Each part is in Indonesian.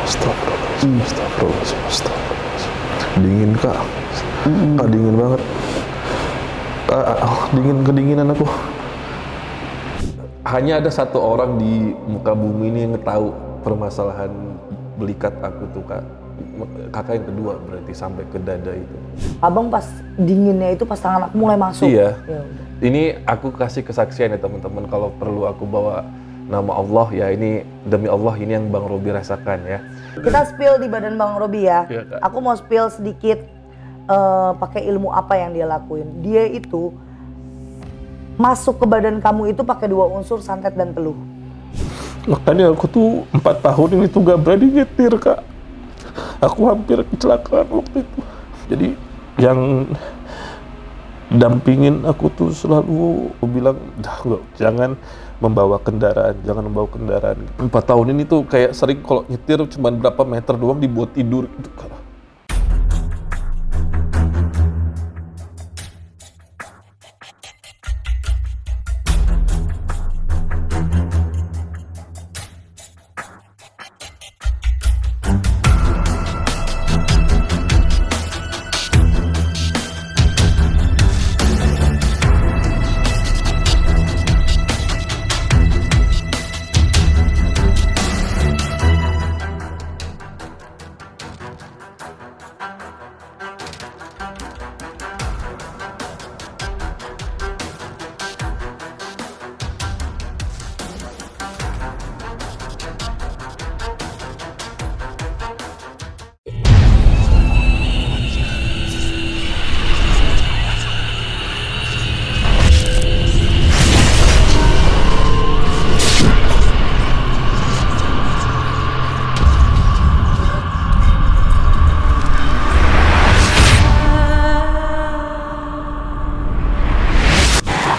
Astagfirullahaladzim. Dingin kak, kak dingin banget. Kedinginan aku. Hanya ada satu orang di muka bumi ini yang tahu permasalahan belikat aku tuh kak. Kakak yang kedua berarti sampai ke dada itu. Abang pas dinginnya itu pas tangan aku mulai masuk. Iya. Ya, ini aku kasih kesaksian ya teman-teman, kalau perlu aku bawa nama Allah ya, ini demi Allah ini yang Bang Robi rasakan ya. Kita spill di badan Bang Robi ya. Iya, Kak. Aku mau spill sedikit pakai ilmu apa yang dia lakuin. Dia itu masuk ke badan kamu itu pakai 2 unsur, santet dan teluh. Makanya aku tuh 4 tahun ini tuh gak berani nyetir kak. Aku hampir kecelakaan waktu itu. Jadi yang dampingin aku tuh selalu bilang, jangan membawa kendaraan. 4 tahun ini tuh kayak sering kalau nyetir cuma berapa meter doang dibuat tidur gitu kak.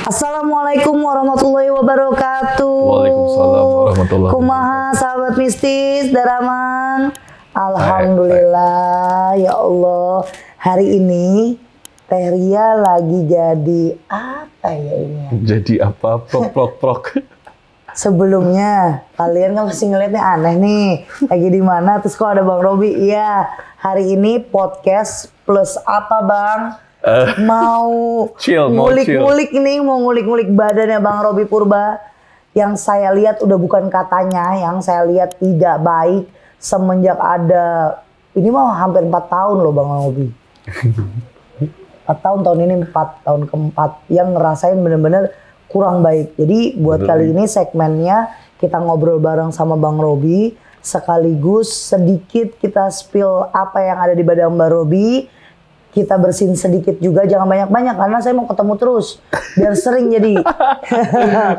Assalamualaikum warahmatullahi wabarakatuh. Waalaikumsalam warahmatullahi Kumaha sahabat mistis Daraman. Alhamdulillah ya Allah. Hari ini Teh Ria lagi jadi apa ya ini? Jadi apa? Prok. Sebelumnya kalian kan masih ngeliatnya aneh nih. Lagi di mana? Terus kok ada Bang Robi? Iya. Hari ini podcast plus apa Bang? Mau ngulik-ngulik nih, mau ngulik-ngulik badannya Bang Robi Purba. Yang saya lihat udah bukan katanya, yang saya lihat tidak baik semenjak ada, ini mah hampir 4 tahun loh Bang Robi. 4 tahun ini 4 tahun keempat yang ngerasain bener-bener kurang baik. Jadi buat kali ini segmennya kita ngobrol bareng sama Bang Robi, sekaligus sedikit kita spill apa yang ada di badan Bang Robi. Kita bersihin sedikit juga, jangan banyak-banyak karena saya mau ketemu terus biar sering jadi.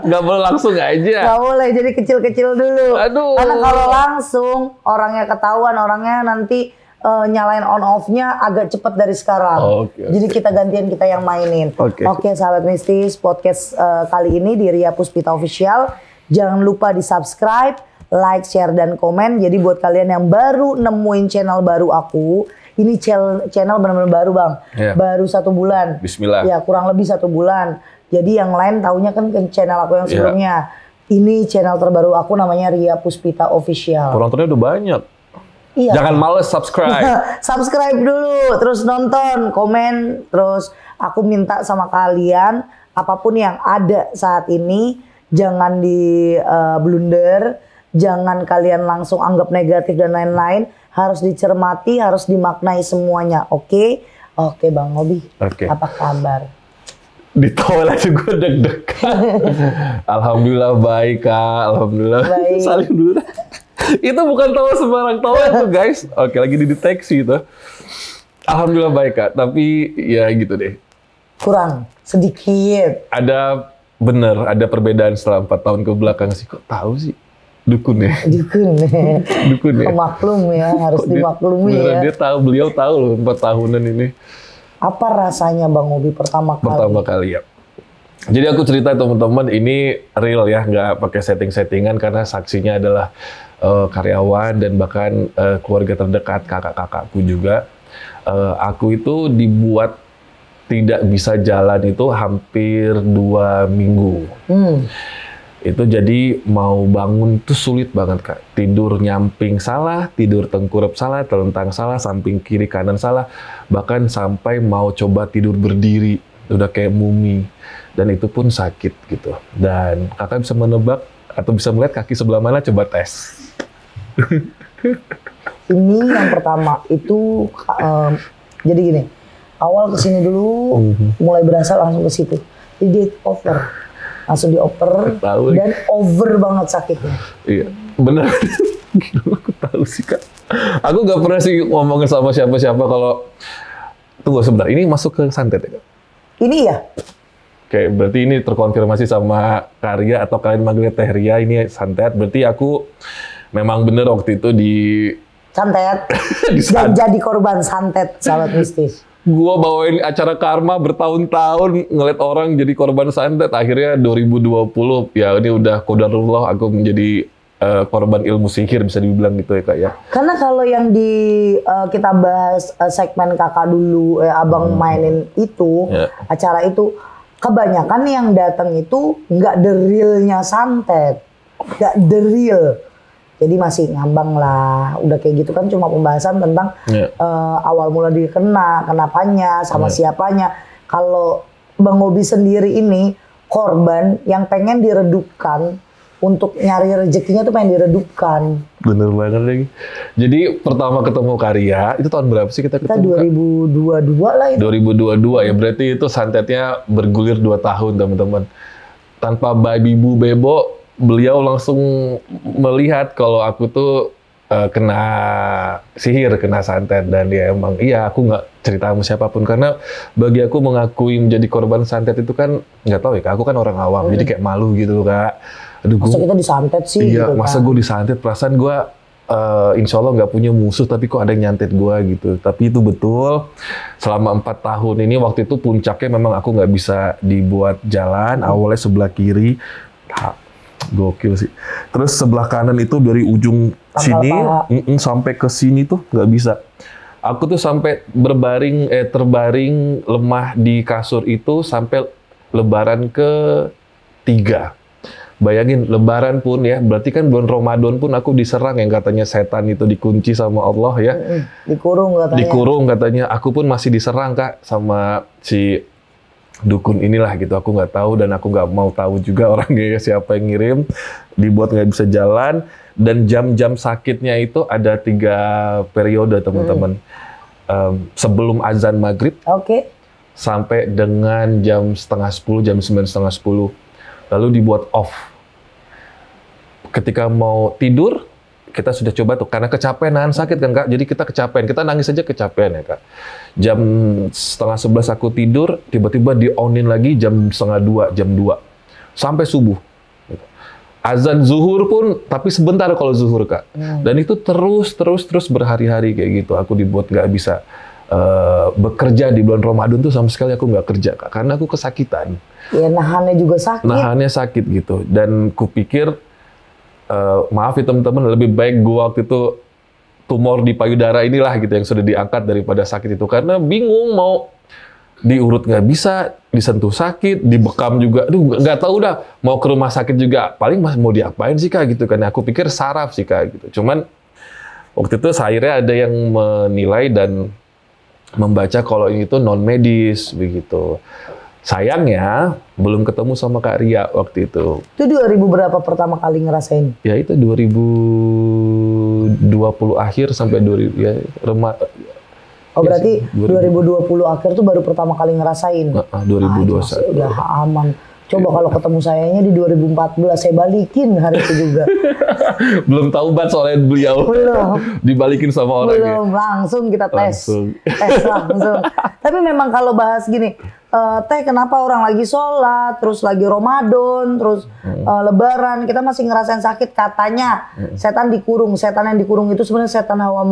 Gak boleh langsung aja. Gak boleh, jadi kecil-kecil dulu. Aduh. Karena kalau langsung orangnya ketahuan, orangnya nanti nyalain on off-nya agak cepet dari sekarang. Okay. Jadi kita gantian, kita yang mainin. Oke, sahabat mistis, podcast kali ini di Ria Puspita Official. Jangan lupa di subscribe, like, share, dan komen. Jadi buat kalian yang baru nemuin channel baru aku, ini channel benar-benar baru Bang, baru 1 bulan. Bismillah. Ya kurang lebih 1 bulan. Jadi yang lain taunya kan ke channel aku yang sebelumnya. Ini channel terbaru aku namanya Ria Puspita Official. Penontonnya udah banyak. Iya. Jangan males subscribe. Subscribe dulu, terus nonton, komen, terus aku minta sama kalian apapun yang ada saat ini jangan di blunder, jangan kalian langsung anggap negatif dan lain-lain. Harus dicermati, harus dimaknai semuanya, oke? Oke Bang Robi, apa kabar? Ditawa aja gue deg-degan. Alhamdulillah baik Kak, alhamdulillah. Baik. Saling dulu. Itu bukan tawa sembarang tawa itu guys. Oke, lagi dideteksi itu. Alhamdulillah baik Kak, tapi ya gitu deh. Kurang, sedikit. Ada perbedaan setelah 4 tahun ke belakang sih, kok tahu sih? Dukun ya. Pemaklum ya, harus dimaklumi ya. Beliau tahu loh 4 tahunan ini. Apa rasanya Bang Robi pertama kali ya. Jadi aku cerita teman-teman, ini real ya, nggak pakai setting-settingan karena saksinya adalah karyawan dan bahkan keluarga terdekat, kakak-kakakku juga. Aku itu dibuat tidak bisa jalan itu hampir 2 minggu. Itu jadi mau bangun tuh sulit banget Kak. Tidur nyamping salah, tidur tengkurap salah, telentang salah, samping kiri kanan salah. Bahkan sampai mau coba tidur berdiri, udah kayak mumi. Dan itu pun sakit gitu. Dan Kakak bisa menebak atau bisa melihat kaki sebelah mana, coba tes. Ini yang pertama itu jadi gini, awal kesini dulu, mulai berasa langsung ke situ. Jadi over. Langsung dioper dan over banget sakitnya. Iya, benar. Aku tahu sih Kak. Aku nggak pernah sih ngomongin sama siapa-siapa kalau tunggu sebentar. Ini masuk ke santet ya Kak? Ini ya. Oke, berarti ini terkonfirmasi sama Karya atau kalian manggilnya Teh Ria, ini santet. Berarti aku memang bener waktu itu di santet dan jadi korban santet sahabat mistis. Gua bawain acara karma bertahun-tahun ngeliat orang jadi korban santet. Akhirnya 2020 ya ini udah qadarullah aku menjadi korban ilmu sihir bisa dibilang gitu ya Kak ya. Karena kalau yang di kita bahas segmen kakak dulu abang mainin itu acara itu kebanyakan yang datang itu nggak the realnya santet, nggak the real. Jadi masih ngambang lah, udah kayak gitu kan cuma pembahasan tentang awal mula dikena, kenapanya, sama siapanya. Kalau Bang Obi sendiri ini korban yang pengen diredupkan, untuk nyari rezekinya tuh pengen diredupkan. Bener banget lagi. Jadi pertama ketemu Karya, itu tahun berapa sih kita ketemu? Kita 2022 lah itu. 2022 ya, berarti itu santetnya bergulir 2 tahun teman-teman. Tanpa babi bu bebo, beliau langsung melihat kalau aku tuh kena sihir, kena santet. Dan dia emang, iya aku nggak cerita sama siapapun. Karena bagi aku mengakui menjadi korban santet itu kan, nggak tahu ya Kak, aku kan orang awam. Jadi kayak malu gitu loh Kak. Aduh, masa kita disantet sih? Iya, gitu masa kan. gue disantet, perasaan gue insya Allah nggak punya musuh, tapi kok ada yang nyantet gue gitu. Tapi itu betul, selama 4 tahun ini, waktu itu puncaknya memang aku nggak bisa dibuat jalan, awalnya sebelah kiri, gokil sih. Terus sebelah kanan itu dari ujung sini sampai ke sini tuh nggak bisa. Aku tuh sampai terbaring lemah di kasur itu sampai lebaran ke-3. Bayangin, lebaran pun ya, berarti kan bulan Ramadan pun aku diserang yang katanya setan itu dikunci sama Allah ya. Dikurung katanya. Dikurung katanya. Aku pun masih diserang Kak sama si dukun inilah gitu. Aku nggak tahu dan aku nggak mau tahu juga orangnya siapa yang ngirim. Dibuat nggak bisa jalan. Dan jam-jam sakitnya itu ada 3 periode teman-teman. Sebelum azan maghrib. Sampai dengan jam 9:30, jam 9:30. Lalu dibuat off. Ketika mau tidur, kita sudah coba tuh, karena kecapean, nahan sakit kan Kak, jadi kita kecapean, kita nangis aja kecapean ya Kak. Jam 10:30 aku tidur, tiba-tiba di-on-in lagi jam 1:30, jam 2. Sampai subuh. Azan zuhur pun, tapi sebentar kalau zuhur Kak. Dan itu terus berhari-hari kayak gitu. Aku dibuat nggak bisa bekerja di bulan Ramadan tuh sama sekali aku nggak kerja Kak, karena aku kesakitan. Ya nahannya juga sakit. Nahannya sakit gitu. Dan kupikir, maaf ya teman-teman, lebih baik gua waktu itu tumor di payudara inilah gitu yang sudah diangkat daripada sakit itu. Karena bingung mau diurut nggak bisa, disentuh sakit, dibekam juga. Aduh nggak tahu dah, mau ke rumah sakit juga. Paling mau diapain sih Kak gitu kan. Aku pikir saraf sih Kak gitu. Cuman waktu itu akhirnya ada yang menilai dan membaca kalau ini tuh non medis begitu. Sayangnya belum ketemu sama Kak Ria waktu itu. Itu 2000 berapa pertama kali ngerasain? Ya itu 2020 akhir sampai 2000 ya Oh berarti 2020 akhir tuh baru pertama kali ngerasain. 2021. Udah aman. Coba kalau ketemu sayanya di 2014 saya balikin hari itu juga. Belum tahu banget soalnya beliau. Belum. Dibalikin sama orang. Belum, langsung kita tes. Tes langsung. Tapi memang kalau bahas gini, Teh kenapa orang lagi sholat, terus lagi Ramadan, terus Lebaran, kita masih ngerasain sakit katanya. Setan dikurung. Setan yang dikurung itu sebenarnya setan hawa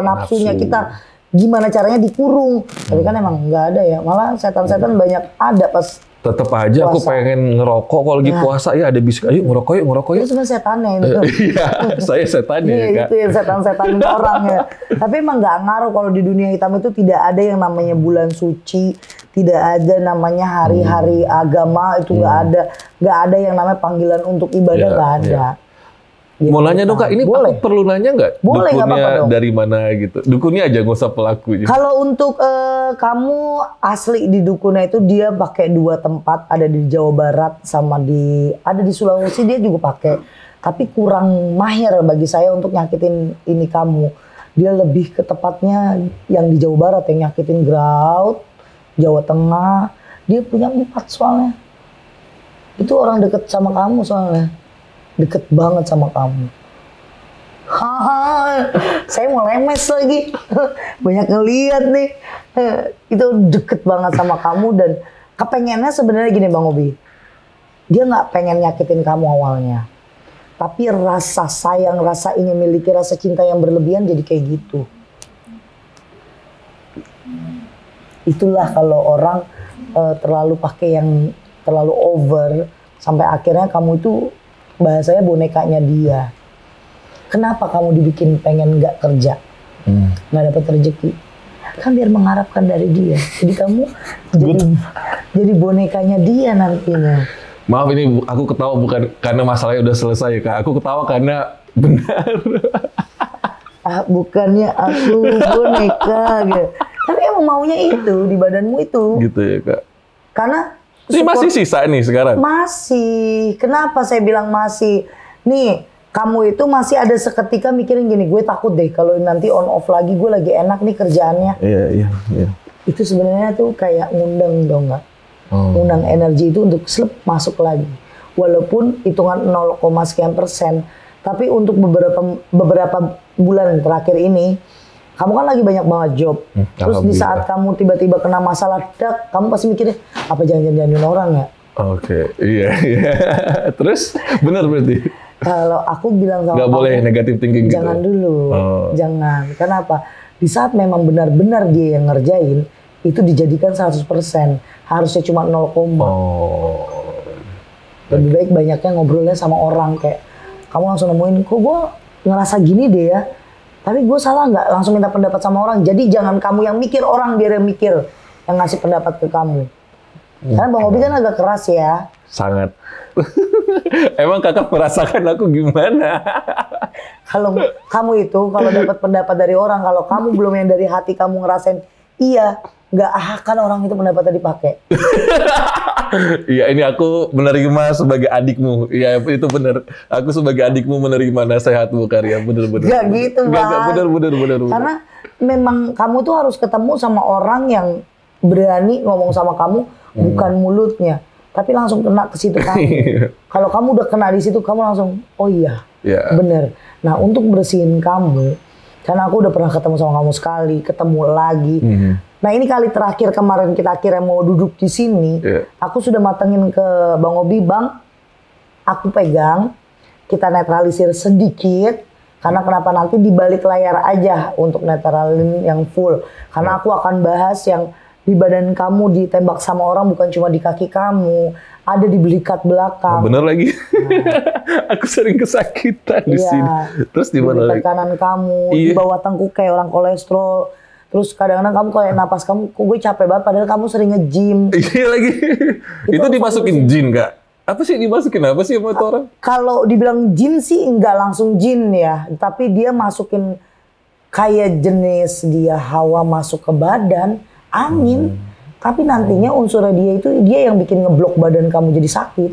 nafsunya kita. Gimana caranya dikurung? Tapi kan emang nggak ada ya. Malah setan-setan banyak ada pas tetep aja puasa. Aku pengen ngerokok kalau lagi puasa ya ada bisik, ayo ngerokok yuk. Itu sebenarnya setannya itu. Iya, saya setannya ya Kak. Itu yang setan-setan orang ya. Tapi emang nggak ngaruh kalau di dunia hitam itu tidak ada yang namanya bulan suci, Tidak ada namanya hari-hari agama itu nggak ada yang namanya panggilan untuk ibadah nggak ada. Gitu. Mau nanya dong Kak, ini aku perlu nanya nggak? Boleh, dukunnya dari mana gitu? Dukunnya aja, nggak usah pelaku. Kalau untuk kamu asli di dukunnya itu dia pakai 2 tempat, ada di Jawa Barat sama ada di Sulawesi dia juga pakai. Tapi kurang mahir bagi saya untuk nyakitin ini kamu. Dia lebih ke tepatnya yang di Jawa Barat yang nyakitin Graut, Jawa Tengah. Dia punya 4 soalnya. Itu orang deket sama kamu soalnya. Deket banget sama kamu. Haha, saya mau lemes lagi. Banyak ngeliat nih. Itu deket banget sama kamu dan kepengennya sebenarnya gini Bang Obi. Dia nggak pengen nyakitin kamu awalnya. Tapi rasa sayang, rasa ingin miliki, rasa cinta yang berlebihan jadi kayak gitu. Itulah kalau orang terlalu pakai yang terlalu over sampai akhirnya kamu itu bahasanya bonekanya dia. Kenapa kamu dibikin pengen nggak kerja, nggak dapat rezeki? Kan biar mengharapkan dari dia. Jadi kamu jadi bonekanya dia nantinya. Maaf ini aku ketawa bukan karena masalahnya udah selesai Kak. Aku ketawa karena benar. Bukannya aku boneka gitu. Tapi emang maunya itu di badanmu itu. Gitu ya Kak. Karena ini masih sisa nih sekarang? Masih. Kenapa saya bilang masih? Nih, kamu itu masih ada seketika mikirin gini, gue takut deh kalau nanti on off lagi, gue lagi enak nih kerjaannya. Iya. Itu sebenarnya tuh kayak ngundang dong nggak? Ngundang energi itu untuk slep masuk lagi. Walaupun hitungan 0, sekian %. Tapi untuk beberapa bulan terakhir ini, kamu kan lagi banyak banget job. Terus di saat kamu tiba-tiba kena masalah kamu pasti mikirnya, apa jangan-jangan orang ya? Oke, iya. Terus benar berarti? Kalau aku bilang sama nggak boleh negatif thinking gitu? Jangan dulu, jangan. Kenapa? Di saat memang benar-benar dia yang ngerjain, itu dijadikan 100%. Harusnya cuma 0, Lebih baik banyaknya ngobrolnya sama orang kayak, kamu langsung nemuin, kok gue ngerasa gini deh ya. Tapi gue salah nggak? Langsung minta pendapat sama orang. Jadi jangan kamu yang mikir, orang biar yang mikir. Yang ngasih pendapat ke kamu. Karena Bang Obi kan agak keras ya. Sangat. Emang kakak merasakan aku gimana? Kalau kamu itu, kalau dapat pendapat dari orang, kalau kamu belum yang dari hati kamu ngerasain, iya, nggak akan orang itu pendapatnya dipakai. Iya, ini aku menerima sebagai adikmu. Iya, itu benar. Aku sebagai adikmu menerima nasihatmu, Karya. Bener-bener. Gak gitu, Bang. Gak, bener. Karena memang kamu tuh harus ketemu sama orang yang berani ngomong sama kamu, bukan mulutnya. Tapi langsung kena ke situ kamu. Kalau kamu udah kena di situ, kamu langsung, oh iya, bener. Nah, untuk bersihin kamu, karena aku udah pernah ketemu sama kamu sekali, ketemu lagi. Nah, ini kali terakhir kemarin kita akhirnya mau duduk di sini, aku sudah matengin ke Bang Obi, Bang, aku pegang, kita netralisir sedikit, karena kenapa nanti di balik layar aja untuk netralin yang full. Karena aku akan bahas yang di badan kamu ditembak sama orang bukan cuma di kaki kamu, ada di belikat belakang. Bener lagi. Aku sering kesakitan di sini. Terus di mana lagi? Di kanan kamu, di bawah tengkuk kayak orang kolesterol. Terus kadang-kadang kamu kayak napas kamu, kok gue capek banget padahal kamu sering nge-gym. Iya lagi. Itu dimasukin jin nggak? Apa sih dimasukin apa sih sama itu orang? Kalau dibilang jin sih nggak langsung jin ya, tapi dia masukin kayak jenis dia hawa masuk ke badan. Angin, tapi nantinya unsurnya dia itu dia yang bikin ngeblok badan kamu jadi sakit.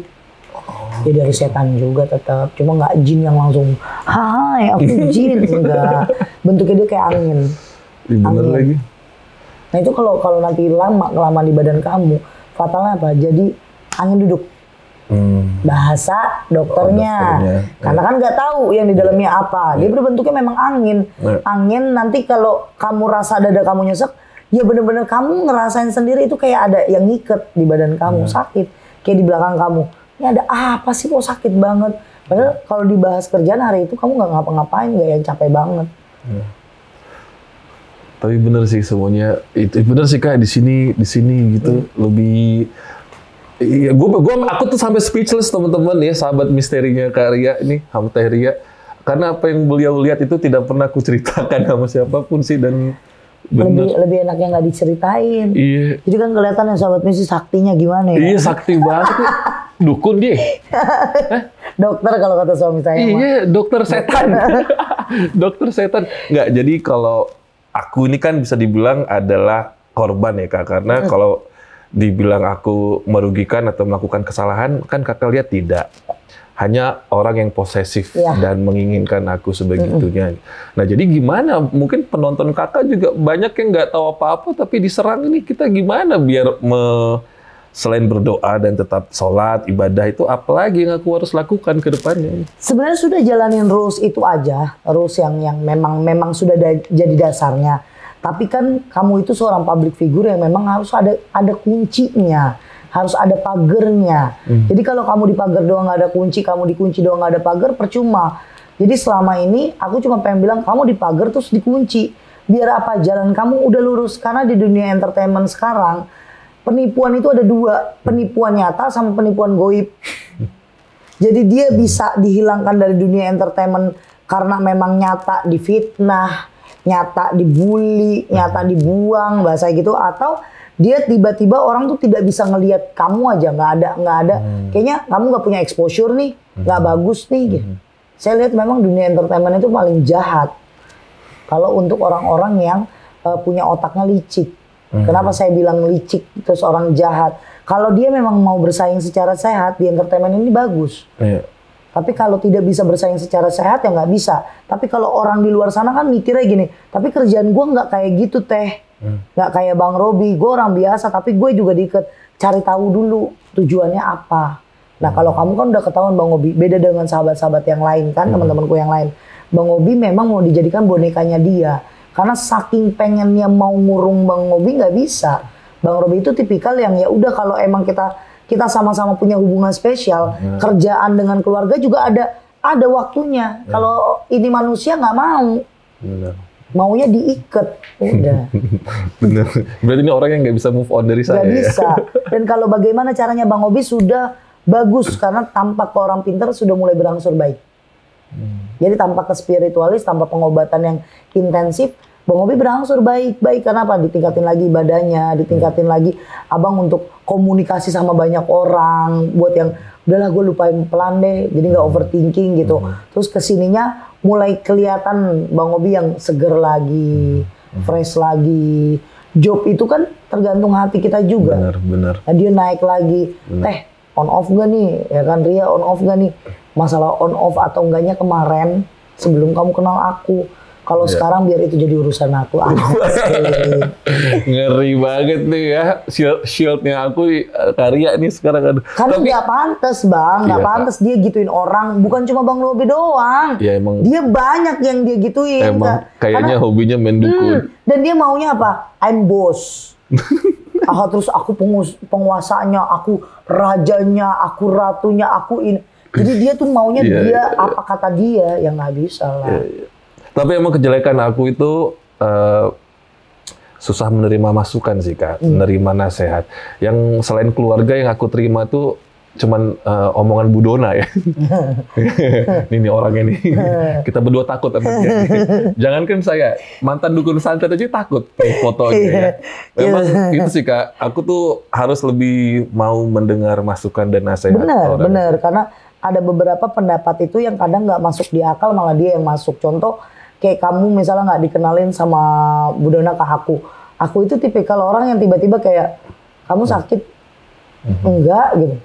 Ya dari setan juga tetap, cuma nggak jin yang langsung, hai aku jin, enggak. Bentuknya dia kayak angin. Bener lagi. Nah itu kalau nanti kelamaan di badan kamu, fatalnya apa? Jadi angin duduk. Bahasa dokternya. Karena kan nggak tahu yang di dalamnya apa. Dia berbentuknya memang angin. Angin nanti kalau kamu rasa dada kamu nyesek, ya bener-bener kamu ngerasain sendiri itu kayak ada yang ngiket di badan kamu, sakit. Kayak di belakang kamu. Ini ada apa sih kok sakit banget? Padahal kalau dibahas kerjaan hari itu kamu nggak ngapa-ngapain, nggak yang capek banget. Tapi bener sih semuanya. Itu bener sih Kak di sini gitu lebih. Iya, aku tuh sampai speechless teman-teman ya, sahabat misterinya Karya ini, Hamteria. Karena apa yang beliau lihat itu tidak pernah aku ceritakan sama siapapun sih, dan Lebih enaknya nggak diceritain. Iya. Jadi kan kelihatan ya sahabat Messi saktinya gimana ya. Iya, sakti banget. Dukun dia. Dokter kalau kata suami saya. Iya, dokter setan. Dokter setan. Nggak, jadi kalau aku ini kan bisa dibilang adalah korban ya Kak. Karena kalau dibilang aku merugikan atau melakukan kesalahan, kan Kakak lihat tidak. Hanya orang yang posesif dan menginginkan aku sebegitunya. Nah, jadi gimana? Mungkin penonton Kakak juga banyak yang nggak tahu apa-apa, tapi diserang ini kita gimana biar selain berdoa dan tetap sholat, ibadah itu apalagi yang aku harus lakukan ke depannya? Sebenarnya sudah jalanin rules itu aja, rules yang memang sudah jadi dasarnya. Tapi kan kamu itu seorang public figure yang memang harus ada kuncinya, harus ada pagernya. Jadi kalau kamu di pagar doang nggak ada kunci, kamu dikunci doang nggak ada pagar, percuma. Jadi selama ini aku cuma pengen bilang kamu di pagar terus dikunci. Biar apa? Jalan kamu udah lurus. Karena di dunia entertainment sekarang penipuan itu ada dua, penipuan nyata sama penipuan goib. Jadi dia bisa dihilangkan dari dunia entertainment karena memang nyata difitnah, nyata dibully, nyata dibuang, bahasa gitu, atau dia tiba-tiba orang tuh tidak bisa ngelihat kamu aja, nggak ada. Kayaknya kamu nggak punya exposure nih, nggak bagus nih. Gitu. Saya lihat memang dunia entertainment itu paling jahat. Kalau untuk orang-orang yang punya otaknya licik. Kenapa saya bilang licik terus orang jahat? Kalau dia memang mau bersaing secara sehat di entertainment ini bagus. Tapi kalau tidak bisa bersaing secara sehat ya nggak bisa. Tapi kalau orang di luar sana kan mikirnya gini, tapi kerjaan gue nggak kayak gitu teh. Nggak kayak Bang Robi, gue orang biasa tapi gue juga diikat. Cari tahu dulu tujuannya apa. Nah kalau kamu kan udah ketahuan Bang Robi, beda dengan sahabat-sahabat yang lain kan, teman-temanku yang lain. Bang Robi memang mau dijadikan bonekanya dia. Karena saking pengennya mau ngurung Bang Robi nggak bisa. Bang Robi itu tipikal yang ya udah kalau emang kita sama-sama punya hubungan spesial, kerjaan dengan keluarga juga ada waktunya. Kalau ini manusia nggak mau. Benar. Maunya diikat, udah. Bener. Berarti ini orang yang nggak bisa move on dari saya. Nggak bisa. Dan kalau bagaimana caranya Bang Obi sudah bagus karena tampak ke orang pintar sudah mulai berangsur baik. Jadi tanpa ke spiritualis, tanpa pengobatan yang intensif, Bang Obi berangsur baik-baik. Karena apa? Ditingkatin lagi ibadahnya, ditingkatin lagi abang untuk komunikasi sama banyak orang. Buat yang udahlah gue lupain pelan deh, jadi nggak overthinking gitu. Terus kesininya mulai kelihatan Bang Obi yang seger lagi, fresh lagi. Job itu kan tergantung hati kita juga. Benar. Nah, dia naik lagi. Teh, on off gak nih? Ya kan Ria, on off gak nih? Masalah on off atau enggaknya kemarin sebelum kamu kenal aku. Kalau sekarang biar itu jadi urusan aku. Ngeri banget nih ya. Shieldnya aku Karya nih sekarang. Karena nggak pantas Bang, nggak pantas dia gituin orang. Bukan cuma Bang Robi doang. Ya, emang, dia banyak yang dia gituin. Emang kayaknya hobinya main dukun. Dan dia maunya apa? I'm boss. Terus aku penguasanya, aku rajanya, aku ratunya, aku ini. Jadi dia tuh maunya apa kata dia yang nggak bisa lah. Tapi emang kejelekan aku itu susah menerima masukan sih Kak, menerima nasihat. Yang selain keluarga yang aku terima tuh cuman omongan Bu Dona ya. Ini orang ini. Kita berdua takut sama dia. Jangankan saya, mantan dukun santet aja takut fotonya ya. Memang itu sih Kak, aku tuh harus lebih mau mendengar masukan dan nasihat orang. Bener. Karena ada beberapa pendapat itu yang kadang nggak masuk di akal, malah dia yang masuk. Contoh, kayak kamu misalnya nggak dikenalin sama Bu Dona ke aku. Aku itu tipikal orang yang tiba-tiba kayak, kamu sakit? Enggak gitu.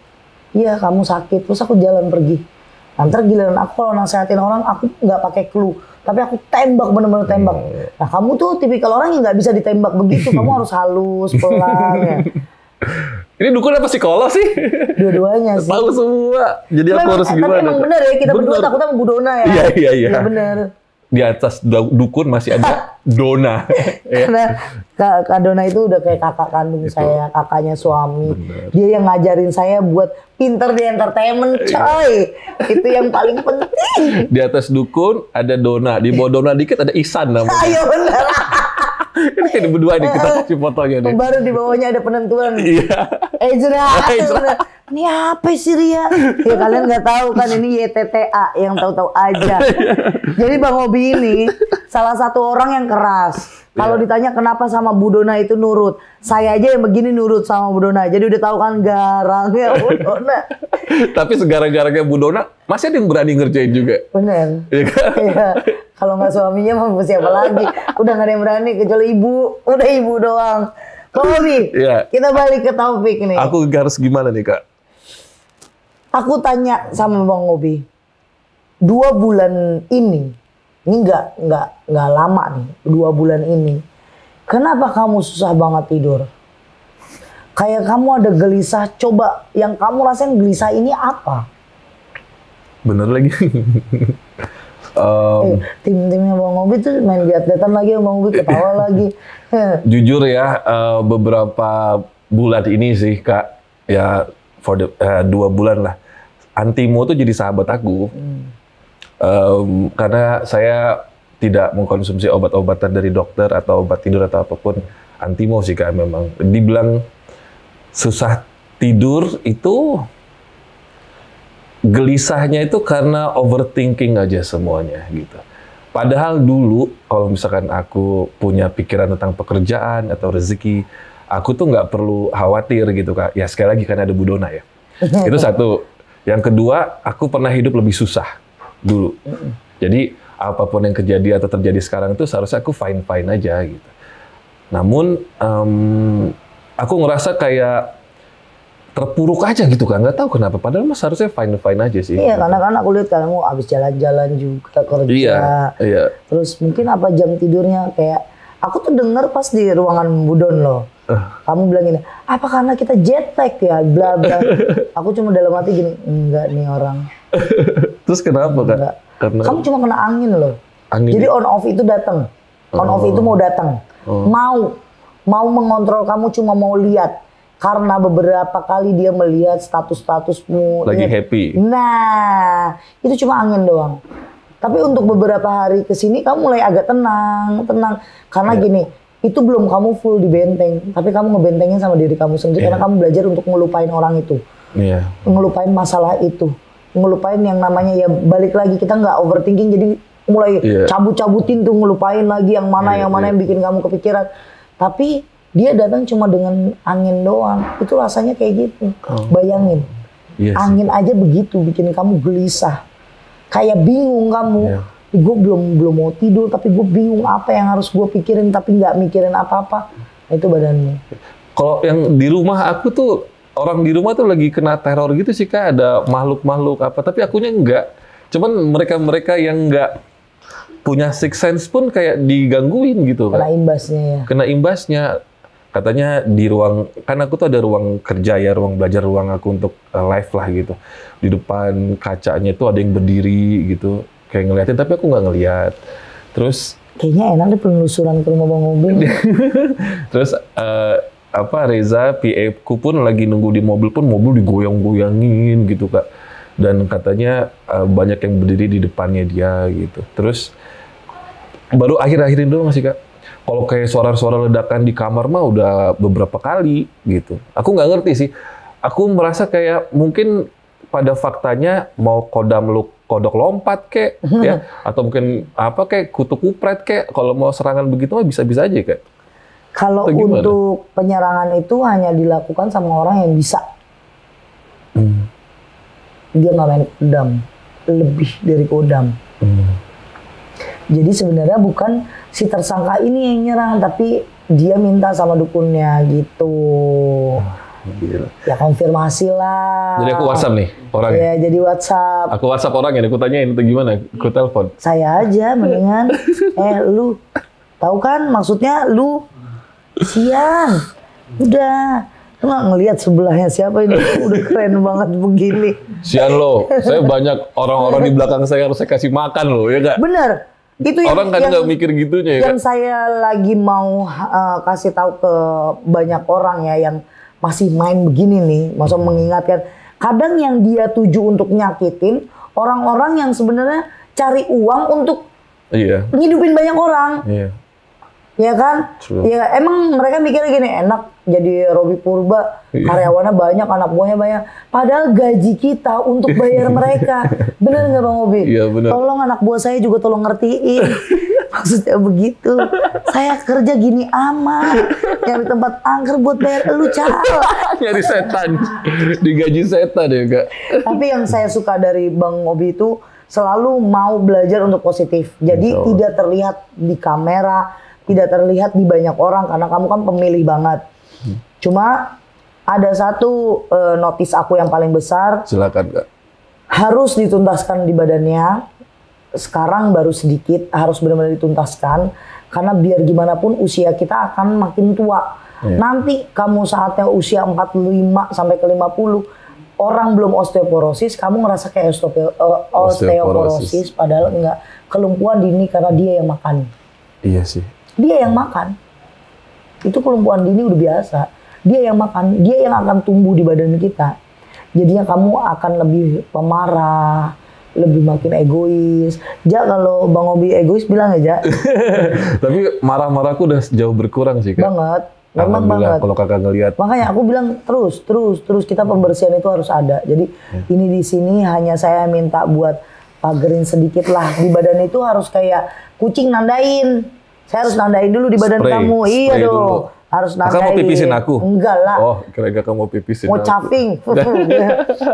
Iya kamu sakit, terus aku jalan pergi. Nanti giliran aku kalau nasehatin orang, aku nggak pakai clue. Tapi aku tembak, bener-bener tembak. Nah kamu tuh tipikal orang yang nggak bisa ditembak begitu. Kamu harus halus, pelan ya. Ini dukun apa psikolog sih? Dua-duanya sih. Tahu semua. Jadi aku harus gimana? Tapi emang bener ya, kita berdua takutnya sama Bu Dona ya. Iya. Iya bener. Di atas dukun masih ada Dona. Karena Kak Dona itu udah kayak kakak kandung saya, kakaknya suami. Bener. Dia yang ngajarin saya buat pinter di entertainment, coy. Itu yang paling penting. Di atas dukun ada Dona, di bawah Dona dikit ada Ihsan namanya. Ayo bener. Ini kayak berdua nih, kita kasih fotonya nih. Baru di bawahnya ada penentuan. Iya. Ezra. Ini apa sih Ria? Ya kalian nggak tahu kan ini YTTA, yang tahu-tahu aja. Jadi Bang Obi ini salah satu orang yang keras. Kalau ditanya kenapa sama Bu Dona itu nurut, saya aja yang begini nurut sama Bu Dona. Jadi udah tahu kan garangnya Bu Dona. Tapi segarang-garangnya Bu Dona, masih ada yang berani ngerjain juga. Bener. Iya kan? Iya. Kalau nggak suaminya mau siapa lagi? Udah nggak ada yang berani kecuali ibu. Udah ibu doang. Bang Obi, kita balik ke topik nih. Aku harus gimana nih Kak? Aku tanya sama Bang Obi, 2 bulan ini nggak lama nih, 2 bulan ini, kenapa kamu susah banget tidur? Kayak kamu ada gelisah, coba yang kamu rasain gelisah ini apa? Bener lagi. Tim-timnya Bang Obi tuh main lihat-lihatan lagi, Bang Obi ketawa lagi. Jujur ya, beberapa bulan ini sih Kak, ya for 2 bulan lah, Antimo tuh jadi sahabat aku. Karena saya tidak mengkonsumsi obat-obatan dari dokter atau obat tidur atau apapun. Antimo sih Kak memang. Dibilang susah tidur itu, gelisahnya itu karena overthinking aja semuanya gitu. Padahal dulu kalau misalkan aku punya pikiran tentang pekerjaan atau rezeki, aku tuh nggak perlu khawatir gitu Kak. Ya sekali lagi karena ada Bu Dona ya. Itu satu. Yang kedua, aku pernah hidup lebih susah dulu. Jadi apapun yang kejadian atau terjadi sekarang itu seharusnya aku fine-fine aja gitu. Namun aku ngerasa kayak terpuruk aja gitu kan, nggak tahu kenapa. Padahal mas harusnya fine-fine aja sih. Iya, karena kan aku lihat kamu habis jalan-jalan juga kerja. Iya. Terus mungkin apa jam tidurnya kayak aku tuh denger pas di ruangan Budon loh. Kamu bilang gini, apa karena kita jet lag ya, bla bla. Aku cuma dalam hati gini, enggak nih orang. Terus kenapa Kak? Karena kamu cuma kena angin loh. Angin. Jadi on off itu datang. On off itu mau datang. Mau mengontrol kamu cuma mau lihat. Karena beberapa kali dia melihat status-statusmu. Lagi happy. Nah, itu cuma angin doang. Tapi untuk beberapa hari kesini kamu mulai agak tenang. Karena gini, itu belum kamu full di benteng. Tapi kamu ngebentengin sama diri kamu sendiri. Karena kamu belajar untuk ngelupain orang itu. Ngelupain masalah itu. Ngelupain yang namanya ya balik lagi. Kita nggak overthinking jadi mulai cabut-cabutin tuh ngelupain lagi yang mana yang bikin kamu kepikiran. Tapi dia datang cuma dengan angin doang. Itu rasanya kayak gitu. Bayangin. Angin aja begitu bikin kamu gelisah. Kayak bingung kamu. Gue belum mau tidur tapi gue bingung apa yang harus gue pikirin tapi nggak mikirin apa-apa. Itu badannya. Kalau yang di rumah aku tuh, orang di rumah tuh lagi kena teror gitu sih Kak. Ada makhluk-makhluk apa. Tapi akunya enggak. Cuman mereka-mereka yang enggak punya sixth sense pun kayak digangguin gitu Kak. Kena imbasnya ya. Kena imbasnya. Katanya di ruang, kan aku tuh ada ruang kerja ya, ruang belajar, ruang aku untuk live lah gitu. Di depan kacanya itu ada yang berdiri gitu, kayak ngeliatin, tapi aku nggak ngeliat. Terus kayaknya enak deh penelusuran ke rumah Bang Obi. Terus Reza, PA ku pun lagi nunggu di mobil pun mobil digoyang-goyangin gitu Kak. Dan katanya banyak yang berdiri di depannya dia gitu. Terus baru akhir-akhir ini doang sih Kak. Kalau kayak suara-suara ledakan di kamar mah udah beberapa kali gitu. Aku nggak ngerti sih. Aku merasa kayak mungkin pada faktanya mau kodok lompat kek, ya, atau mungkin apa kayak kutu kupret kek. Kalau mau serangan begitu mah bisa-bisa aja kek. Kalau untuk penyerangan itu hanya dilakukan sama orang yang bisa. Dia nggak main kodam, lebih dari kodam. Jadi sebenarnya bukan si tersangka ini yang nyerang, tapi dia minta sama dukunnya gitu. Gila. Ya konfirmasi lah. Jadi aku WhatsApp nih orangnya. Ya jadi WhatsApp. Aku WhatsApp orangnya, aku tanyain itu gimana, aku telepon. Saya aja mendingan. Lu tahu kan maksudnya lu siang. Udah. Lu nggak ngelihat sebelahnya siapa ini? Udah keren banget begini. Sian lo, saya banyak orang-orang di belakang saya harus saya kasih makan lo, ya nggak? Bener. Itu orang kan nggak mikir gitunya ya. Yang saya lagi mau kasih tahu ke banyak orang ya yang masih main begini nih, maksudnya mengingatkan. Kadang yang dia tuju untuk nyakitin orang-orang yang sebenarnya cari uang untuk ngidupin banyak orang. Ya kan? True. Ya emang mereka mikirnya gini, enak jadi Robby Purba, karyawannya banyak, anak buahnya banyak. Padahal gaji kita untuk bayar mereka. Bener nggak Bang Obi? Iya bener. Tolong anak buah saya juga tolong ngertiin. Maksudnya begitu. Saya kerja gini amat. Nyari tempat angker buat bayar elu cal. Nyari setan. Digaji setan ya Kak. Tapi yang saya suka dari Bang Obi itu selalu mau belajar untuk positif. Jadi tidak terlihat di kamera, tidak terlihat di banyak orang karena kamu kan pemilih banget. Cuma ada satu notis aku yang paling besar. Silakan Kak. Harus dituntaskan di badannya. Sekarang baru sedikit, harus benar-benar dituntaskan. Karena biar gimana pun usia kita akan makin tua. Nanti kamu saatnya usia 45 sampai ke 50. Orang belum osteoporosis, kamu ngerasa kayak osteoporosis, padahal enggak. Kelumpuhan dini karena dia yang makan. Iya sih. Dia yang makan. Itu kelumpuhan dini udah biasa. Dia yang makan, dia yang akan tumbuh di badan kita. Jadinya kamu akan lebih pemarah, lebih makin egois. Ja, kalau Bang Obi egois bilang aja. Tapi marah-marahku udah jauh berkurang sih Kak. Banget. Memang banget. Kalau Kakak ngelihat. Makanya aku bilang terus kita pembersihan itu harus ada. Jadi ini di sini hanya saya minta buat pagerin sedikit lah. Di badan itu harus kayak kucing nandain. Saya harus nandain dulu di badan kamu. Iya dong. Dulu. Harus nandain. Kakak mau pipisin aku? Enggak lah. Oh, kira-kira kamu mau pipisin mau caving.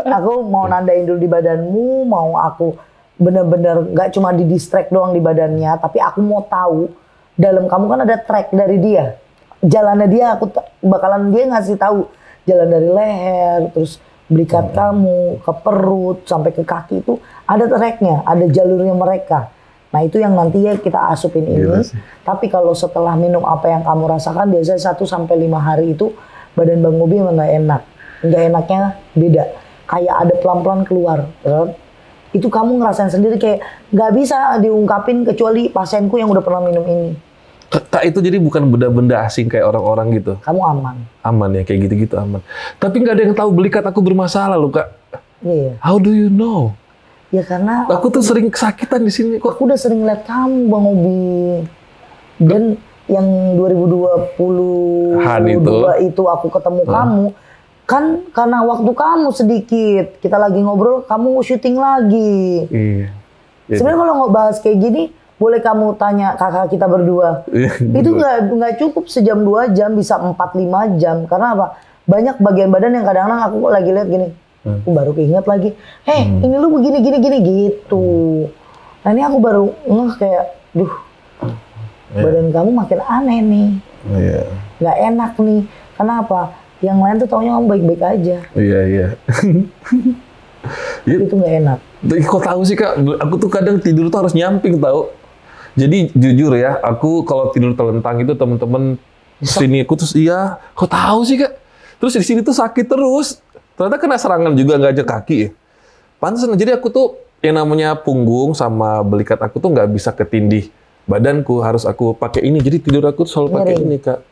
Aku mau nandain dulu di badanmu, mau aku bener-bener gak cuma di distract doang di badannya, tapi aku mau tahu dalam kamu kan ada track dari dia. Jalannya dia bakalan dia ngasih tahu jalan dari leher, terus belikat kamu ke perut sampai ke kaki itu ada tracknya, ada jalurnya mereka. Nah itu yang nanti ya kita asupin ini. Tapi kalau setelah minum apa yang kamu rasakan biasanya 1 sampai 5 hari itu badan Bang Obi emang nggak enak. Nggak enaknya beda. Kayak ada pelan-pelan keluar. Itu kamu ngerasain sendiri kayak nggak bisa diungkapin kecuali pasienku yang udah pernah minum ini. Kak itu jadi bukan benda-benda asing kayak orang-orang gitu. Kamu aman. Aman ya kayak gitu-gitu aman. Tapi nggak ada yang tahu belikat aku bermasalah loh Kak. Iya. How do you know? Ya karena aku tuh sering kesakitan di sini kok. Aku udah sering lihat kamu Bang Obi. Dan yang 2022 itu aku ketemu kamu kan karena waktu kamu sedikit. Kita lagi ngobrol, kamu syuting lagi. Iya. Sebenarnya kalau nggak bahas kayak gini, boleh kamu tanya kakak kita berdua. Itu nggak cukup sejam 2 jam, bisa 4-5 jam. Karena apa? Banyak bagian badan yang kadang-kadang aku lagi lihat gini. Aku baru keinget lagi, ini lu begini gitu. Nah ini aku baru kayak, badan kamu makin aneh nih. Nggak enak nih. Kenapa? Yang lain tuh taunya kamu baik-baik aja. Iya. Itu nggak enak. Kok tahu sih Kak? Aku tuh kadang tidur tuh harus nyamping tahu. Jadi jujur ya, aku kalau tidur telentang itu temen-temen sini aku terus iya. Kok tahu sih Kak? Terus di sini tuh sakit terus. Ternyata kena serangan juga nggak aja kaki ya. Pantesan. Jadi aku tuh yang namanya punggung sama belikat aku tuh nggak bisa ketindih badanku. Harus aku pakai ini. Jadi tidur aku selalu pakai ini Kak.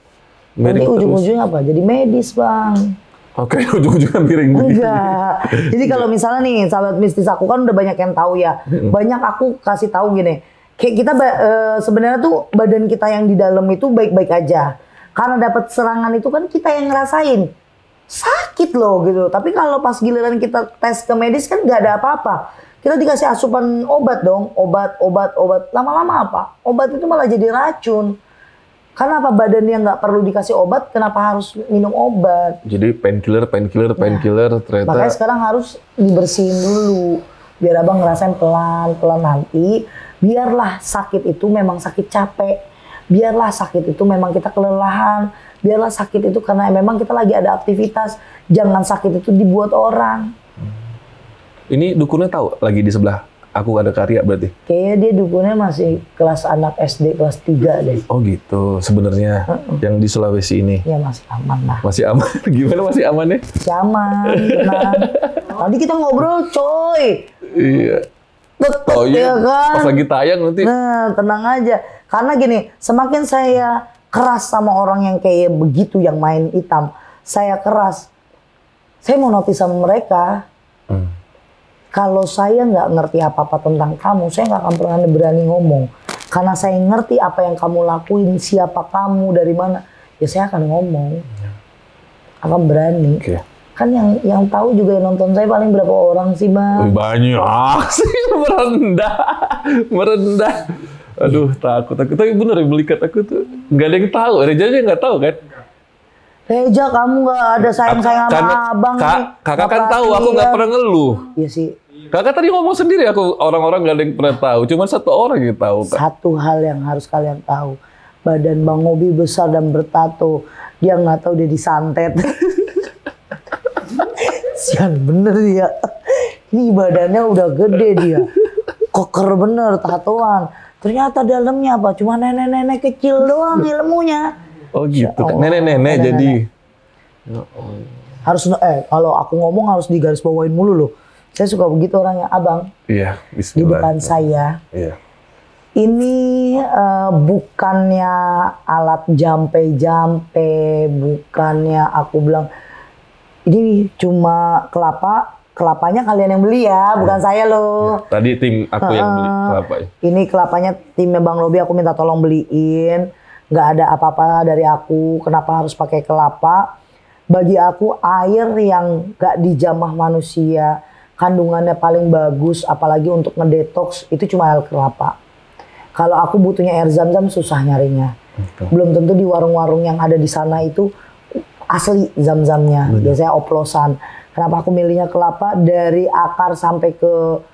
Nanti ujung-ujungnya apa? Jadi medis Bang. Oke, ujung-ujungnya miring begini. Enggak. Jadi kalau misalnya nih sahabat mistis aku kan udah banyak yang tahu ya. Banyak aku kasih tahu gini. Kayak kita sebenarnya tuh badan kita yang di dalam itu baik-baik aja. Karena dapat serangan itu kan kita yang ngerasain. Sakit loh gitu. Tapi kalau pas giliran kita tes ke medis kan nggak ada apa-apa. Kita dikasih asupan obat dong. Obat. Lama-lama apa? Obat itu malah jadi racun. Karena apa? Badan yang nggak perlu dikasih obat, kenapa harus minum obat? Jadi painkiller ternyata. Makanya sekarang harus dibersihin dulu. Biar abang ngerasain pelan-pelan nanti. Biarlah sakit itu memang sakit capek. Biarlah sakit itu memang kita kelelahan. Biarlah sakit itu karena memang kita lagi ada aktivitas. Jangan sakit itu dibuat orang. Ini dukunnya tahu lagi di sebelah aku ada karya berarti? Kayaknya dia dukunnya masih kelas anak SD kelas 3 deh. Oh gitu sebenarnya yang di Sulawesi ini. Ya masih aman lah. Masih aman? Gimana masih aman ya? Masih aman, tenang. Tadi kita ngobrol coy. Iya. Betul iya. Ya kan? Pas lagi tayang nanti. Nah tenang aja. Karena gini, semakin saya keras sama orang yang kayak begitu yang main hitam, saya keras. Saya mau notice sama mereka. Kalau saya nggak ngerti apa-apa tentang kamu, saya nggak akan pernah berani ngomong. Karena saya ngerti apa yang kamu lakuin, siapa kamu, dari mana, ya saya akan ngomong, akan berani. Kan yang tahu juga yang nonton saya paling berapa orang sih, Bang? Banyak sih, merendah. Aduh, takut. Tapi bener ya, Belikat aku tuh nggak ada yang tahu. Reja aja nggak tahu kan? Reja, kamu nggak ada sayang-sayang sama abang nih. Kakak kan tahu, aku nggak pernah ngeluh. Iya sih. Kakak tadi ngomong sendiri, aku orang-orang nggak ada yang pernah tahu. Cuma satu orang yang tahu. Kak. Satu hal yang harus kalian tahu. Badan Bang Ngobi besar dan bertato. Dia nggak tahu dia disantet. Sian bener dia. Ini badannya udah gede dia. Koker bener, tatoan. Ternyata dalamnya apa? Cuma nenek-nenek kecil doang ilmunya. Oh gitu, nenek-nenek jadi. Harus kalau aku ngomong harus digaris bawain mulu loh. Saya suka begitu orangnya, Abang. Iya, bismillah. Di depan saya. Iya. Ini bukannya alat jampe-jampe, bukannya aku bilang ini cuma kelapanya kalian yang beli ya, bukan saya loh. Ya, tadi tim aku yang beli kelapa. Ini kelapanya timnya Bang Robi, aku minta tolong beliin. Nggak ada apa-apa dari aku, kenapa harus pakai kelapa? Bagi aku air yang nggak dijamah manusia, kandungannya paling bagus, apalagi untuk ngedetoks, itu cuma air kelapa. Kalau aku butuhnya air zam-zam susah nyarinya. Belum tentu di warung-warung yang ada di sana itu asli zam-zamnya. Biasanya oplosan. Kenapa aku milihnya kelapa? Dari akar sampai ke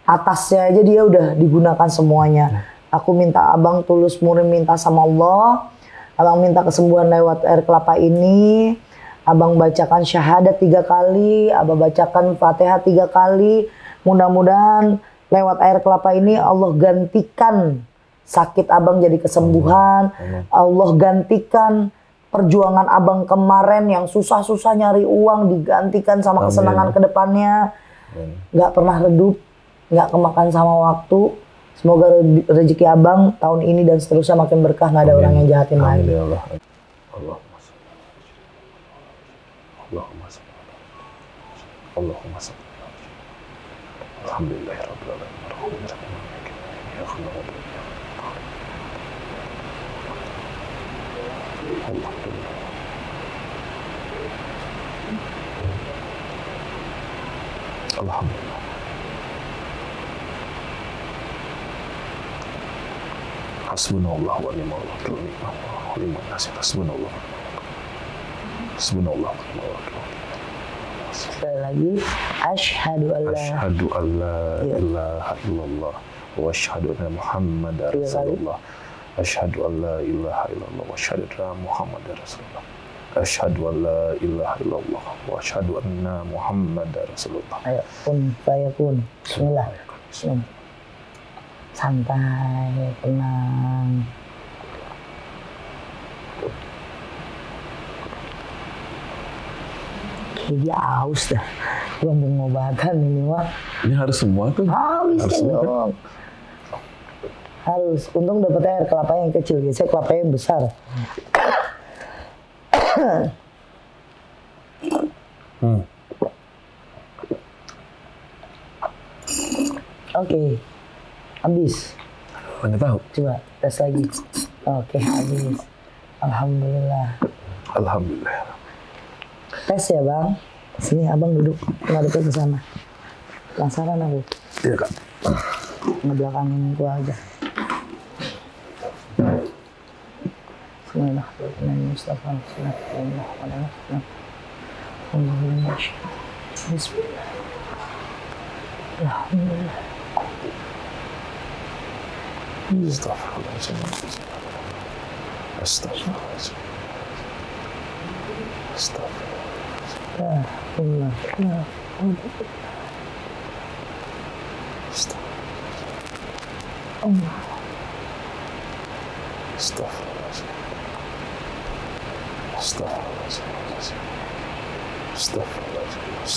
atasnya aja dia udah digunakan semuanya. Aku minta abang tulus murni minta sama Allah. Abang minta kesembuhan lewat air kelapa ini. Abang bacakan syahadat 3 kali. Abang bacakan Fatihah 3 kali. Mudah-mudahan lewat air kelapa ini Allah gantikan sakit abang jadi kesembuhan. Allah gantikan perjuangan abang kemarin yang susah-susah nyari uang digantikan sama kesenangan ke depannya. Nggak pernah redup, nggak kemakan sama waktu. Semoga rezeki abang tahun ini dan seterusnya makin berkah, nggak ada orang yang jahatin lagi. Allahumma salli. Alhamdulillahirabbil alamin. Alhamdulillah. Hasbunallah wa ni'mal wakil. Ni'mal nasir. Hasbunallah. Hasbunallah wa ni'mal wakil. Sekali lagi, asyhadu an la ilaha illallah wa asyhadu anna Muhammadar Rasulullah. Asyhadu an la ilaha illallah wa asyhadu anna Muhammadar Rasulullah. Asyhadu an la ilaha illallah wa asyhadu anna Muhammadar Rasulullah. Ayo, kun. Bismillah. Santai, tenang. Dia haus dah. Gua mau ngobatan ini mah. Ini harus semua tuh. Harus dong. Harus. Untung dapat air kelapa yang kecil. Biasanya kelapa yang besar. Oke. Habis. Mana tahu? Coba tes lagi. Oke, habis. Alhamdulillah. Alhamdulillah. Tes ya bang. Sini abang duduk. Ngadepin ke sana. Penasaran aku. Iya kak. Ngebelakangin gua aja. Bismillahirrahmanirrahim. Bismillah. Alhamdulillah. Astagfirullahaladzim. Astagfirullahaladzim. Astagfirullah. Allah. Astagfirullahaladzim. Astagfirullahaladzim. Astagfirullahaladzim.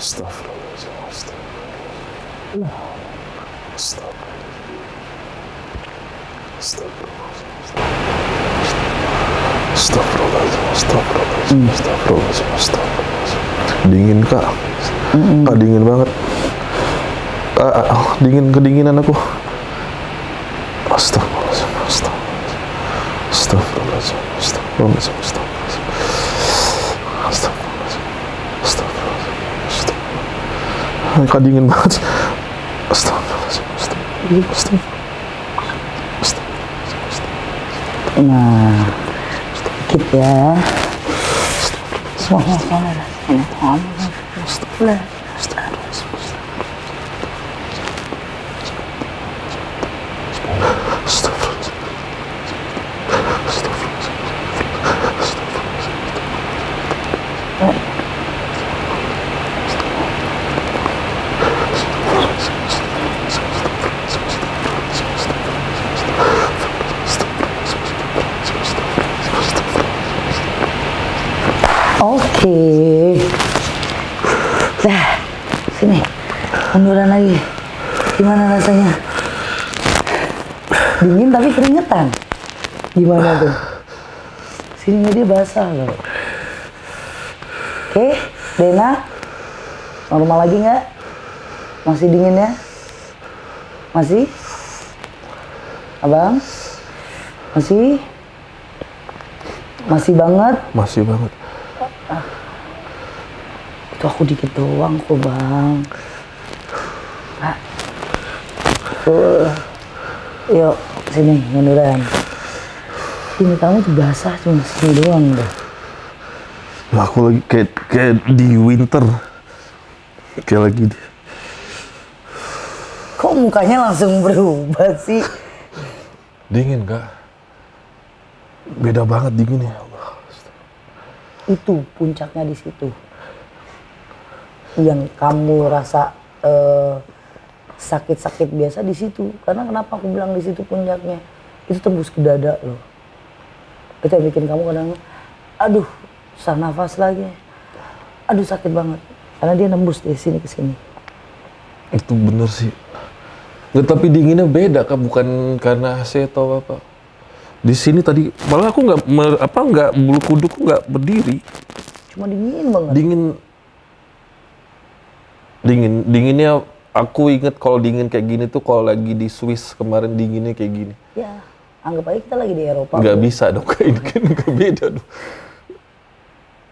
Astagfirullahaladzim. Astagfirullahaladzim. Astagfirullahaladzim. Astagfirullahaladzim. Dingin kak. Dingin banget. Kedinginan aku. Astagfirullahaladzim. Dingin banget. Nah, dikit ya. Oke. Dah, sini. Munduran lagi. Gimana rasanya? Dingin tapi keringetan. Gimana tuh? Sininya dia basah loh. Oke, Dena. Normal lagi nggak? Masih dingin ya? Masih? Abang? Masih? Masih banget? Masih banget. Itu aku dikit doang kok bang. Yuk sini munduran. Ini kamu tuh basah cuma sini doang deh. Aku lagi kayak di winter. Kayak lagi di... Kok mukanya langsung berubah sih? Dingin kak. Beda banget dinginnya. Allah. Itu puncaknya di situ. Yang kamu rasa sakit-sakit biasa di situ. Karena kenapa aku bilang di situ puncaknya? Itu tembus ke dada loh. Itu yang bikin kamu kadang, aduh, susah nafas lagi. Aduh sakit banget. Karena dia nembus dari sini ke sini. Itu bener sih. Nggak, tapi dinginnya beda kak, bukan karena AC atau apa. Di sini tadi malah aku nggak bulu kudukku nggak berdiri. Cuma dingin banget. Dinginnya aku inget kalau dingin kayak gini tuh kalau lagi di Swiss kemarin dinginnya kayak gini. Ya, anggap aja kita lagi di Eropa. Nggak bisa dong kayak ini kan nggak beda dong.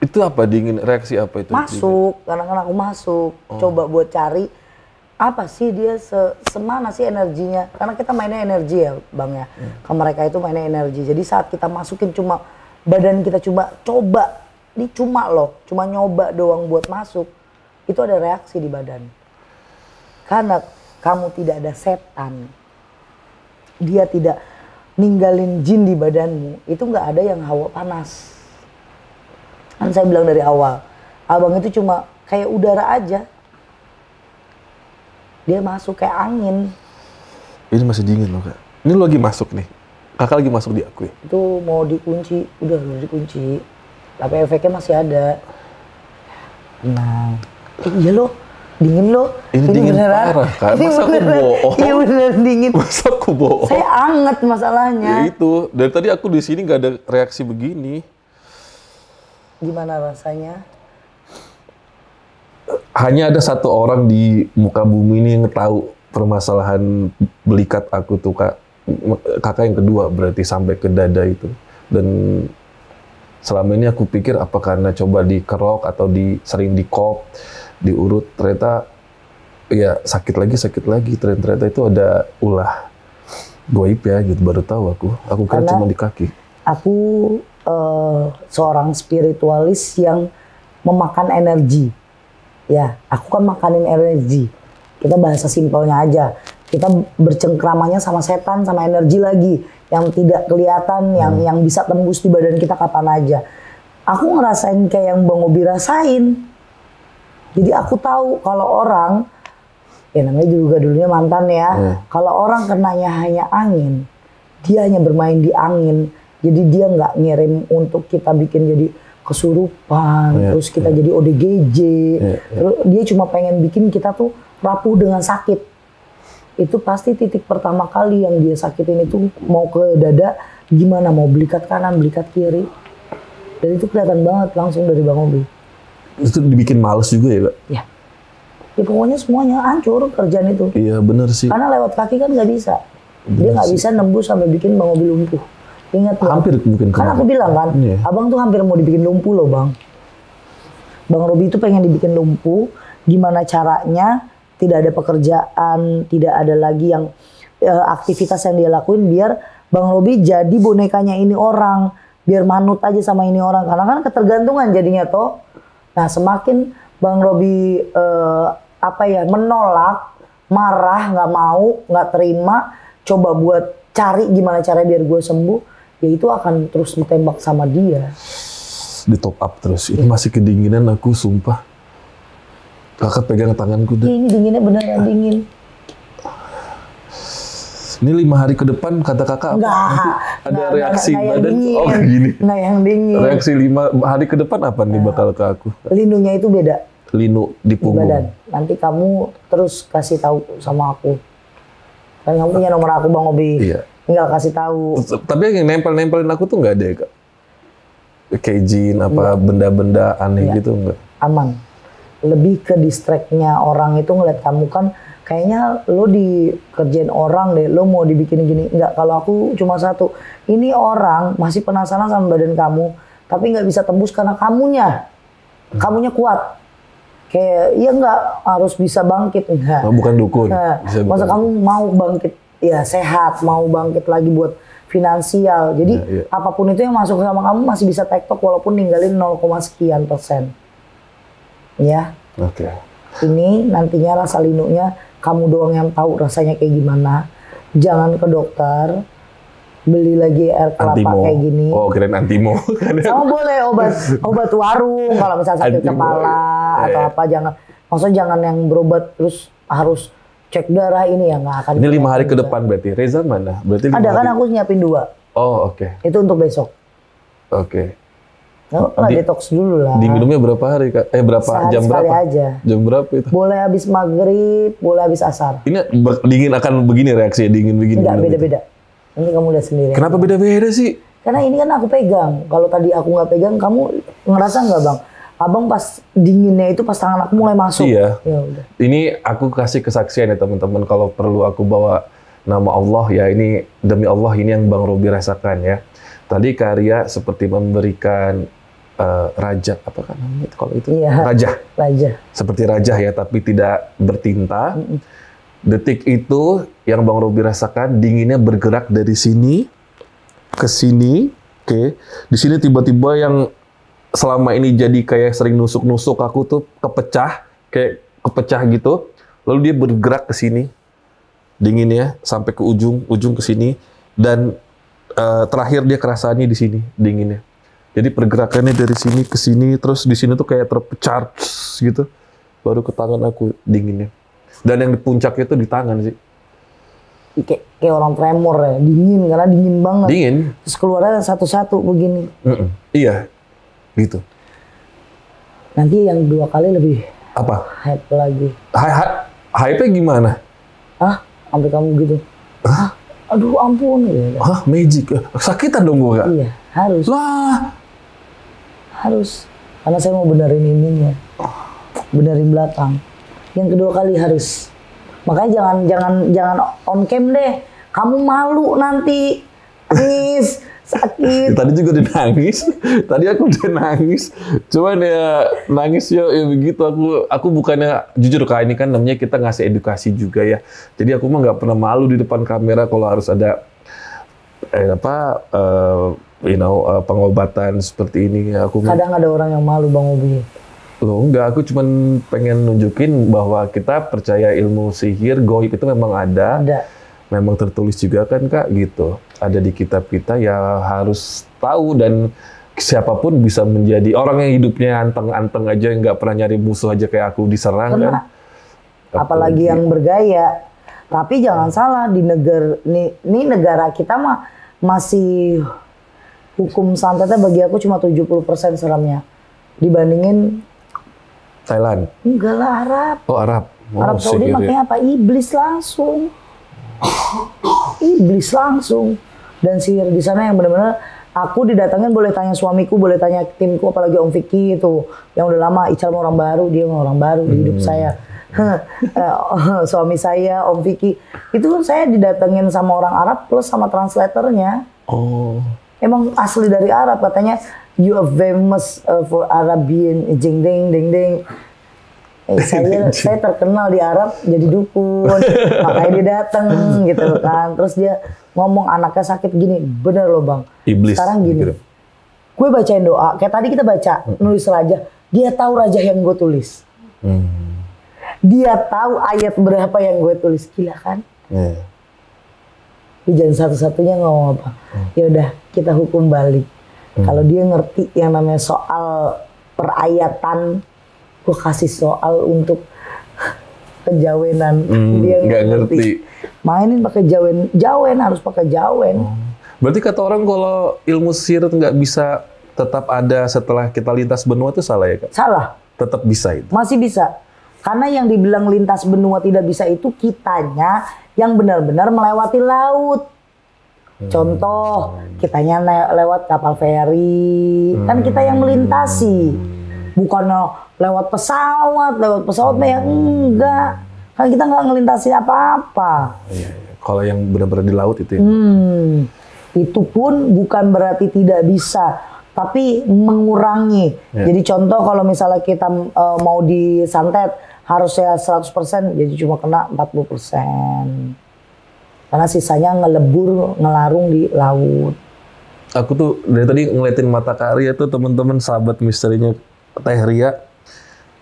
Itu apa dingin? Reaksi apa itu? Masuk, karena kan aku masuk. Coba buat cari apa sih dia semana sih energinya? Karena kita mainnya energi ya bang ya. Ke mereka itu mainnya energi. Jadi saat kita masukin cuma badan kita coba, ini cuma loh, cuma nyoba doang buat masuk. Itu ada reaksi di badan. Karena kamu tidak ada setan, dia tidak ninggalin jin di badanmu, itu nggak ada yang hawa panas. Kan saya bilang dari awal, abang itu cuma kayak udara aja. Dia masuk kayak angin. Ini masih dingin loh kak. Ini lo lagi masuk nih. Kakak lagi masuk di aku ya? Itu mau dikunci, udah dikunci. Tapi efeknya masih ada. Nah, iya loh, dingin loh. Ini dingin beneran. Parah kak. Ini Masa aku bohong? Iya beneran dingin. Masa aku bohong? Saya anget masalahnya. Ya itu, dari tadi aku di sini nggak ada reaksi begini. Gimana rasanya? Hanya ada satu orang di muka bumi ini yang tahu permasalahan belikat aku tuh kak. Kakak yang kedua berarti sampai ke dada itu. Dan selama ini aku pikir apa karena coba dikerok atau sering dikop, diurut, ternyata ya sakit lagi. Ternyata itu ada ulah goib ya gitu, baru tahu aku. Aku kira cuma di kaki. Aku seorang spiritualis yang memakan energi. Ya, aku kan makanin energi. Kita bahasa simpelnya aja. Kita bercengkramanya sama setan, sama energi lagi yang tidak kelihatan, yang bisa tembus di badan kita kapan aja. Aku ngerasain kayak yang Bang Obi rasain. Jadi aku tahu kalau orang, ya namanya juga dulunya mantan ya, kalau orang kenanya hanya angin, dia hanya bermain di angin. Jadi dia nggak ngirim untuk kita bikin jadi kesurupan, terus kita jadi ODGJ. Terus dia cuma pengen bikin kita tuh rapuh dengan sakit. Itu pasti titik pertama kali yang dia sakitin itu mau ke dada, gimana mau belikat kanan, belikat kiri. Dan itu kelihatan banget langsung dari Bang Obi. Itu dibikin males juga ya Kak? Ya. Ya pokoknya semuanya hancur kerjaan itu. Iya bener sih. Karena lewat kaki kan nggak bisa. Dia nggak bisa nembus sampai bikin Bang Robi lumpuh. Ingat Bang? Hampir mungkin. Kan aku bilang kan, abang tuh hampir mau dibikin lumpuh loh Bang. Bang Robi itu pengen dibikin lumpuh. Gimana caranya? Tidak ada pekerjaan, tidak ada lagi yang aktivitas yang dia lakuin biar Bang Robi jadi bonekanya ini orang, biar manut aja sama ini orang. Karena kan ketergantungan jadinya toh. Nah semakin Bang Robi menolak, marah, nggak mau, nggak terima, coba buat cari gimana cara biar gue sembuh, ya itu akan terus ditembak sama dia. Di top up terus. Ini masih kedinginan aku, sumpah. Kakak pegang tanganku deh. Ini dinginnya beneran dingin. Ini 5 hari ke depan kata kakak ada reaksi badan. Dingin. Oh gini. Nggak yang dingin. Reaksi 5 hari ke depan apa nih bakal ke aku? Linunya itu beda. Linu di punggung. Badan. Nanti kamu terus kasih tahu sama aku. Kan kamu punya nomor aku Bang Obi. Iya. Tinggal kasih tahu. Tapi yang nempel-nempelin aku tuh nggak ada ya kak? Kayak jin apa benda-benda aneh gitu nggak? Aman. Lebih ke distract-nya orang itu ngeliat kamu kan kayaknya lo dikerjain orang deh, lo mau dibikin gini. Enggak, kalau aku cuma satu. Ini orang masih penasaran sama badan kamu, tapi nggak bisa tembus karena kamunya kuat. Kayak, ya nggak harus bisa bangkit. Enggak. Oh, bukan dukun. Nah, masa kamu mau bangkit, ya sehat, mau bangkit lagi buat finansial. Jadi apapun itu yang masuk sama kamu masih bisa tektok walaupun ninggalin 0, sekian %. Ya. Oke. Ini nantinya rasa linunya kamu doang yang tahu rasanya kayak gimana. Jangan ke dokter. Beli lagi air kelapa Antimo. kayak gini. Oh, kirain Antimo. Sama boleh obat warung kalau misalnya sakit Antimo. kepala atau apa, jangan. Maksudnya jangan yang berobat terus harus cek darah ini ya nggak akan. Ini 5 hari ke depan berarti. Reza mana? Berarti 5 ada hari. kan aku nyiapin 2. Oh, oke. Itu untuk besok. Oke. Detox dulu lah. Diminumnya berapa hari kak? Berapa Sehari jam sekali berapa? aja. Jam berapa itu? Boleh habis maghrib, boleh habis asar. Ini dingin akan begini reaksinya, dingin begini. Enggak, minum itu. beda-beda. Nanti kamu lihat sendiri. Kenapa beda-beda sih? Karena ini kan aku pegang. Kalau tadi aku nggak pegang, kamu ngerasa nggak Bang? Abang pas dinginnya itu pas tangan aku mulai masuk. Iya. Ya udah. Ini aku kasih kesaksian ya teman-teman. Kalau perlu aku bawa nama Allah ya, ini demi Allah ini yang Bang Robi rasakan ya. Tadi karya seperti memberikan raja, apa kan namanya kalau itu? Iya. Raja. Seperti raja ya, tapi tidak bertinta. Detik itu yang Bang Robi rasakan, dinginnya bergerak dari sini ke sini. Oke. Di sini tiba-tiba yang selama ini jadi kayak sering nusuk-nusuk aku tuh kayak kepecah gitu. Lalu dia bergerak ke sini. Dinginnya sampai ke ujung ke sini, dan terakhir dia kerasaannya di sini dinginnya. Jadi pergerakannya dari sini ke sini, terus di sini tuh kayak terpecah gitu, baru ke tangan aku dinginnya. Dan yang di puncak itu di tangan sih. Kayak orang tremor ya, dingin karena dingin banget. Dingin. Terus keluarnya satu-satu begini. Iya, gitu. Nanti yang 2 kali lebih Apa? hype lagi. Hype-nya gimana? Hah? Sampai kamu gitu? Hah? Aduh ampun. Ya. Hah? Magic? Sakitan dong gua, Kak? Iya, harus. Lah. Harus. Karena saya mau benerin ininya. Benerin belakang. Yang kedua kali harus. Makanya jangan on cam deh. Kamu malu nanti. Nangis, sakit. Tadi juga udah nangis. Tadi aku udah nangis. Cuman ya nangis ya begitu. Aku bukannya, jujur Kak, ini kan namanya kita ngasih edukasi juga ya. Jadi aku mah nggak pernah malu di depan kamera kalau harus ada pengobatan seperti ini. Kadang ada orang yang malu Bang Obi. Loh enggak, aku cuman pengen nunjukin bahwa kita percaya ilmu sihir, goib itu memang ada. Memang tertulis juga kan Kak, gitu. Ada di kitab kita, ya harus tahu, dan siapapun bisa menjadi orang yang hidupnya anteng-anteng aja, nggak pernah nyari musuh aja kayak aku diserang kan. Apalagi yang bergaya. Tapi jangan salah, di negara kita mah masih hukum santetnya bagi aku cuma 70% seramnya. Dibandingin Thailand. Enggak lah, Arab. Oh, Arab. Arab Saudi makanya apa? Iblis langsung. Iblis langsung. Dan sihir di sana yang benar-benar aku didatangin, boleh tanya suamiku, boleh tanya timku, apalagi Om Vicky itu yang udah lama. Ical mau orang baru, dia mau orang baru di hidup saya. Suami saya, Om Vicky, itu saya didatengin sama orang Arab plus sama translatornya. Oh. Emang asli dari Arab, katanya you are famous for Arabian, jeng deng deng deng. Saya terkenal di Arab jadi dukun, makanya dia datang gitu kan. Terus dia ngomong anaknya sakit gini, bener loh bang. Iblis. Sekarang gini, gue bacain doa, kayak tadi kita baca, nulis raja, dia tahu raja yang gue tulis. Dia tahu ayat berapa yang gue tulis, gila kan? Dia jangan satu-satunya ngomong apa. Ya udah kita hukum balik. Kalau dia ngerti yang namanya soal perayatan, gue kasih soal untuk kejawenan. Dia nggak ngerti. Mainin pakai jawen harus pakai jawen. Berarti kata orang kalau ilmu sihir nggak bisa tetap ada setelah kita lintas benua itu salah ya Kak? Salah. Tetap bisa itu? Masih bisa. Karena yang dibilang lintas benua tidak bisa itu kitanya yang benar-benar melewati laut. Contoh, kitanya lewat kapal feri. Kan kita yang melintasi. Bukan lewat pesawat mah enggak. Kan kita nggak ngelintasi apa-apa. Iya. Kalau yang benar-benar di laut itu ya? Itu pun bukan berarti tidak bisa, tapi mengurangi. Jadi contoh kalau misalnya kita mau disantet, harusnya 100%, jadi cuma kena 40%. Karena sisanya ngelebur, ngelarung di laut. Aku tuh dari tadi ngeliatin mata Kak Ria tuh teman-teman sahabat misterinya Teh Ria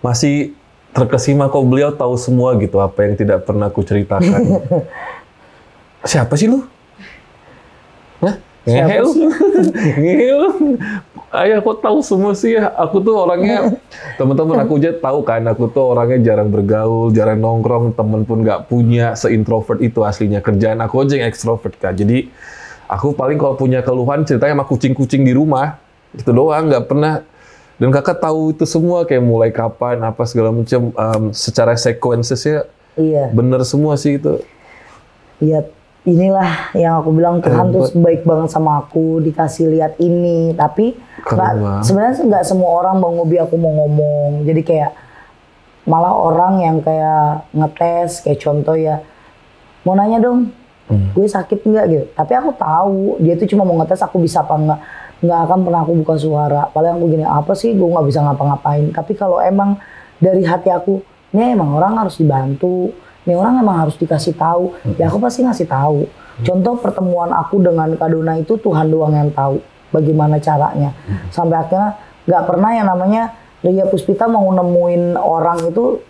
masih terkesima kok beliau tahu semua gitu apa yang tidak pernah aku ceritakan. Siapa sih lu? Hah? Ngehe lu? Ngehe lu? Ayah kok tahu semua sih ya? Aku tuh orangnya, teman-teman aku aja tahu kan, aku tuh orangnya jarang bergaul, jarang nongkrong, temen pun nggak punya, se-introvert itu aslinya. Kerjaan aku aja yang ekstrovert Kak. Jadi aku paling kalau punya keluhan ceritanya sama kucing-kucing di rumah. Itu doang, nggak pernah. Dan Kakak tahu itu semua, kayak mulai kapan, apa segala macam, secara sequences-nya bener semua sih itu. Iya. Inilah yang aku bilang, Tuhan tuh baik banget sama aku, dikasih lihat ini. Tapi sebenarnya nggak semua orang Bang Ngobi aku mau ngomong. Jadi kayak malah orang yang kayak ngetes, kayak contoh ya, mau nanya dong, gue sakit nggak gitu. Tapi aku tahu dia tuh cuma mau ngetes aku bisa apa nggak. Nggak akan pernah aku buka suara. Paling aku gini, apa sih gue nggak bisa ngapa-ngapain. Tapi kalau emang dari hati aku, ini emang orang harus dibantu. Nih orang emang harus dikasih tahu, ya aku pasti ngasih tahu. Contoh pertemuan aku dengan Kak Dona itu Tuhan doang yang tahu bagaimana caranya. Sampai akhirnya nggak pernah yang namanya Ria Puspita mau nemuin orang itu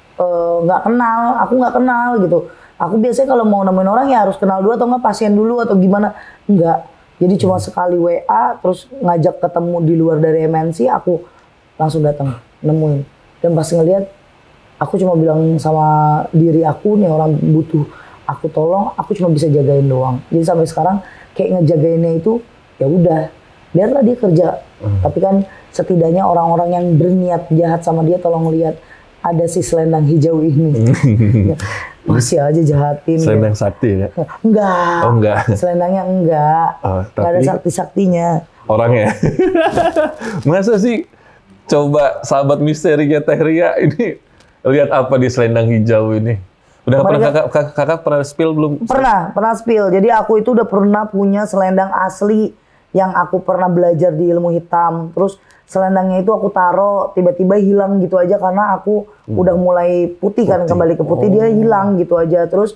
nggak kenal, aku nggak kenal gitu. Aku biasanya kalau mau nemuin orang ya harus kenal dulu atau nggak pasien dulu atau gimana, nggak. Jadi cuma sekali WA terus ngajak ketemu di luar dari MNC, aku langsung datang nemuin. Dan pas ngeliat, aku cuma bilang sama diri aku, nih orang butuh aku tolong, aku cuma bisa jagain doang. Jadi sampai sekarang kayak ngejagainnya itu ya udah, biarlah dia kerja. Tapi kan setidaknya orang-orang yang berniat jahat sama dia tolong lihat ada si selendang hijau ini. Masih aja jahatin. Selendang sakti ya? Enggak. Oh enggak. Selendangnya enggak. Tapi enggak ada sakti-saktinya. Orangnya. Masa sih coba sahabat misterinya Teh Ria ini lihat apa di selendang hijau ini? Udah pernah kakak pernah spill belum? Pernah spill. Jadi aku itu udah pernah punya selendang asli yang aku pernah belajar di ilmu hitam. Terus selendangnya itu aku taruh, tiba-tiba hilang gitu aja karena aku udah mulai putih kan, kembali ke putih, dia hilang gitu aja. Terus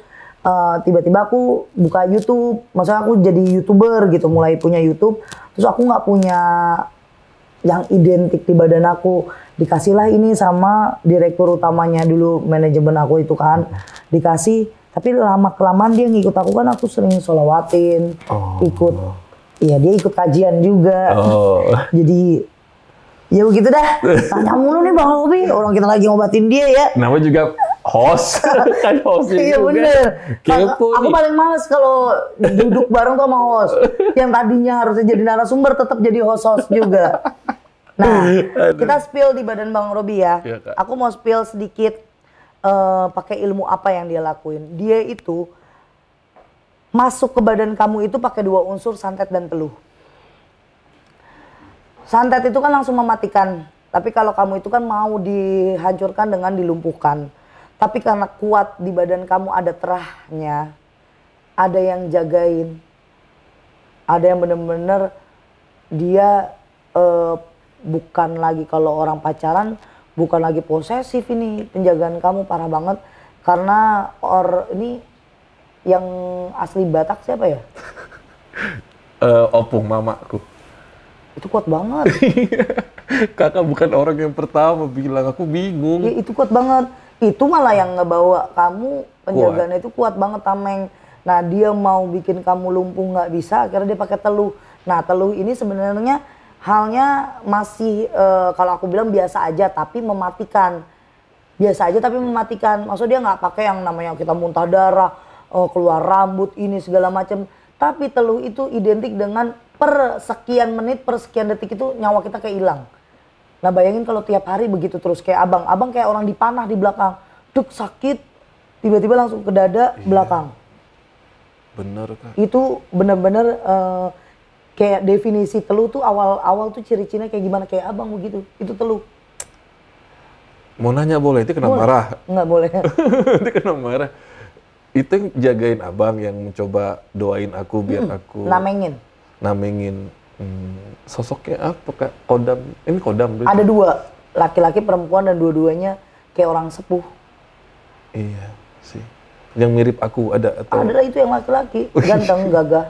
tiba-tiba aku buka YouTube, maksudnya aku jadi YouTuber gitu, mulai punya YouTube. Terus aku nggak punya yang identik di badan aku. Dikasihlah ini sama direktur utamanya dulu, manajemen aku itu kan. Dikasih, tapi lama-kelamaan dia ngikut aku kan, aku sering sholawatin, ikut. Iya, dia ikut kajian juga. Jadi ya begitu dah. Tanya mulu nih Bang Robi, orang kita lagi ngobatin dia ya. Nama juga host. Kan hostnya iya juga. Bener. Kepo aku paling males kalau duduk bareng tuh sama host. Yang tadinya harusnya jadi narasumber tetap jadi host juga. Nah, kita spill di badan Bang Robi ya. Iya, Kak. Aku mau spill sedikit pakai ilmu apa yang dia lakuin. Dia itu masuk ke badan kamu itu pakai 2 unsur, santet dan teluh. Santet itu kan langsung mematikan, tapi kalau kamu itu kan mau dihancurkan dengan dilumpuhkan. Tapi karena kuat di badan kamu ada terahnya, ada yang jagain, ada yang bener-bener dia bukan lagi kalau orang pacaran, bukan lagi posesif ini, penjagaan kamu parah banget. Karena ini yang asli Batak siapa ya? Opung mamaku. Itu kuat banget. Kakak bukan orang yang pertama bilang, aku bingung. Ya, itu kuat banget. Itu malah yang ngebawa kamu, penjagaannya itu kuat banget Tameng. Nah dia mau bikin kamu lumpuh nggak bisa, akhirnya dia pakai teluh. Nah teluh ini sebenarnya halnya masih kalau aku bilang biasa aja tapi mematikan. Biasa aja tapi mematikan. Maksudnya dia nggak pakai yang namanya kita muntah darah, keluar rambut ini segala macam. Tapi teluh itu identik dengan per sekian menit, per sekian detik itu nyawa kita kayak hilang. Nah bayangin kalau tiap hari begitu terus kayak abang kayak orang dipanah di belakang. Duk sakit, tiba-tiba langsung ke dada belakang. Bener Kak. Itu bener-bener kayak definisi teluh tuh awal-awal tuh ciri-cirinya kayak gimana, kayak abang begitu. Itu teluh. Mau nanya boleh, itu kena marah? Nggak boleh. Itu kena marah. Itu yang jagain abang yang mencoba doain aku biar aku namengin. Sosoknya apa Kak? Kodam, ini kodam berarti? Ada 2, laki-laki perempuan dan dua-duanya kayak orang sepuh. Iya sih. Yang mirip aku ada atau? Adalah itu yang laki-laki, ganteng, gagah.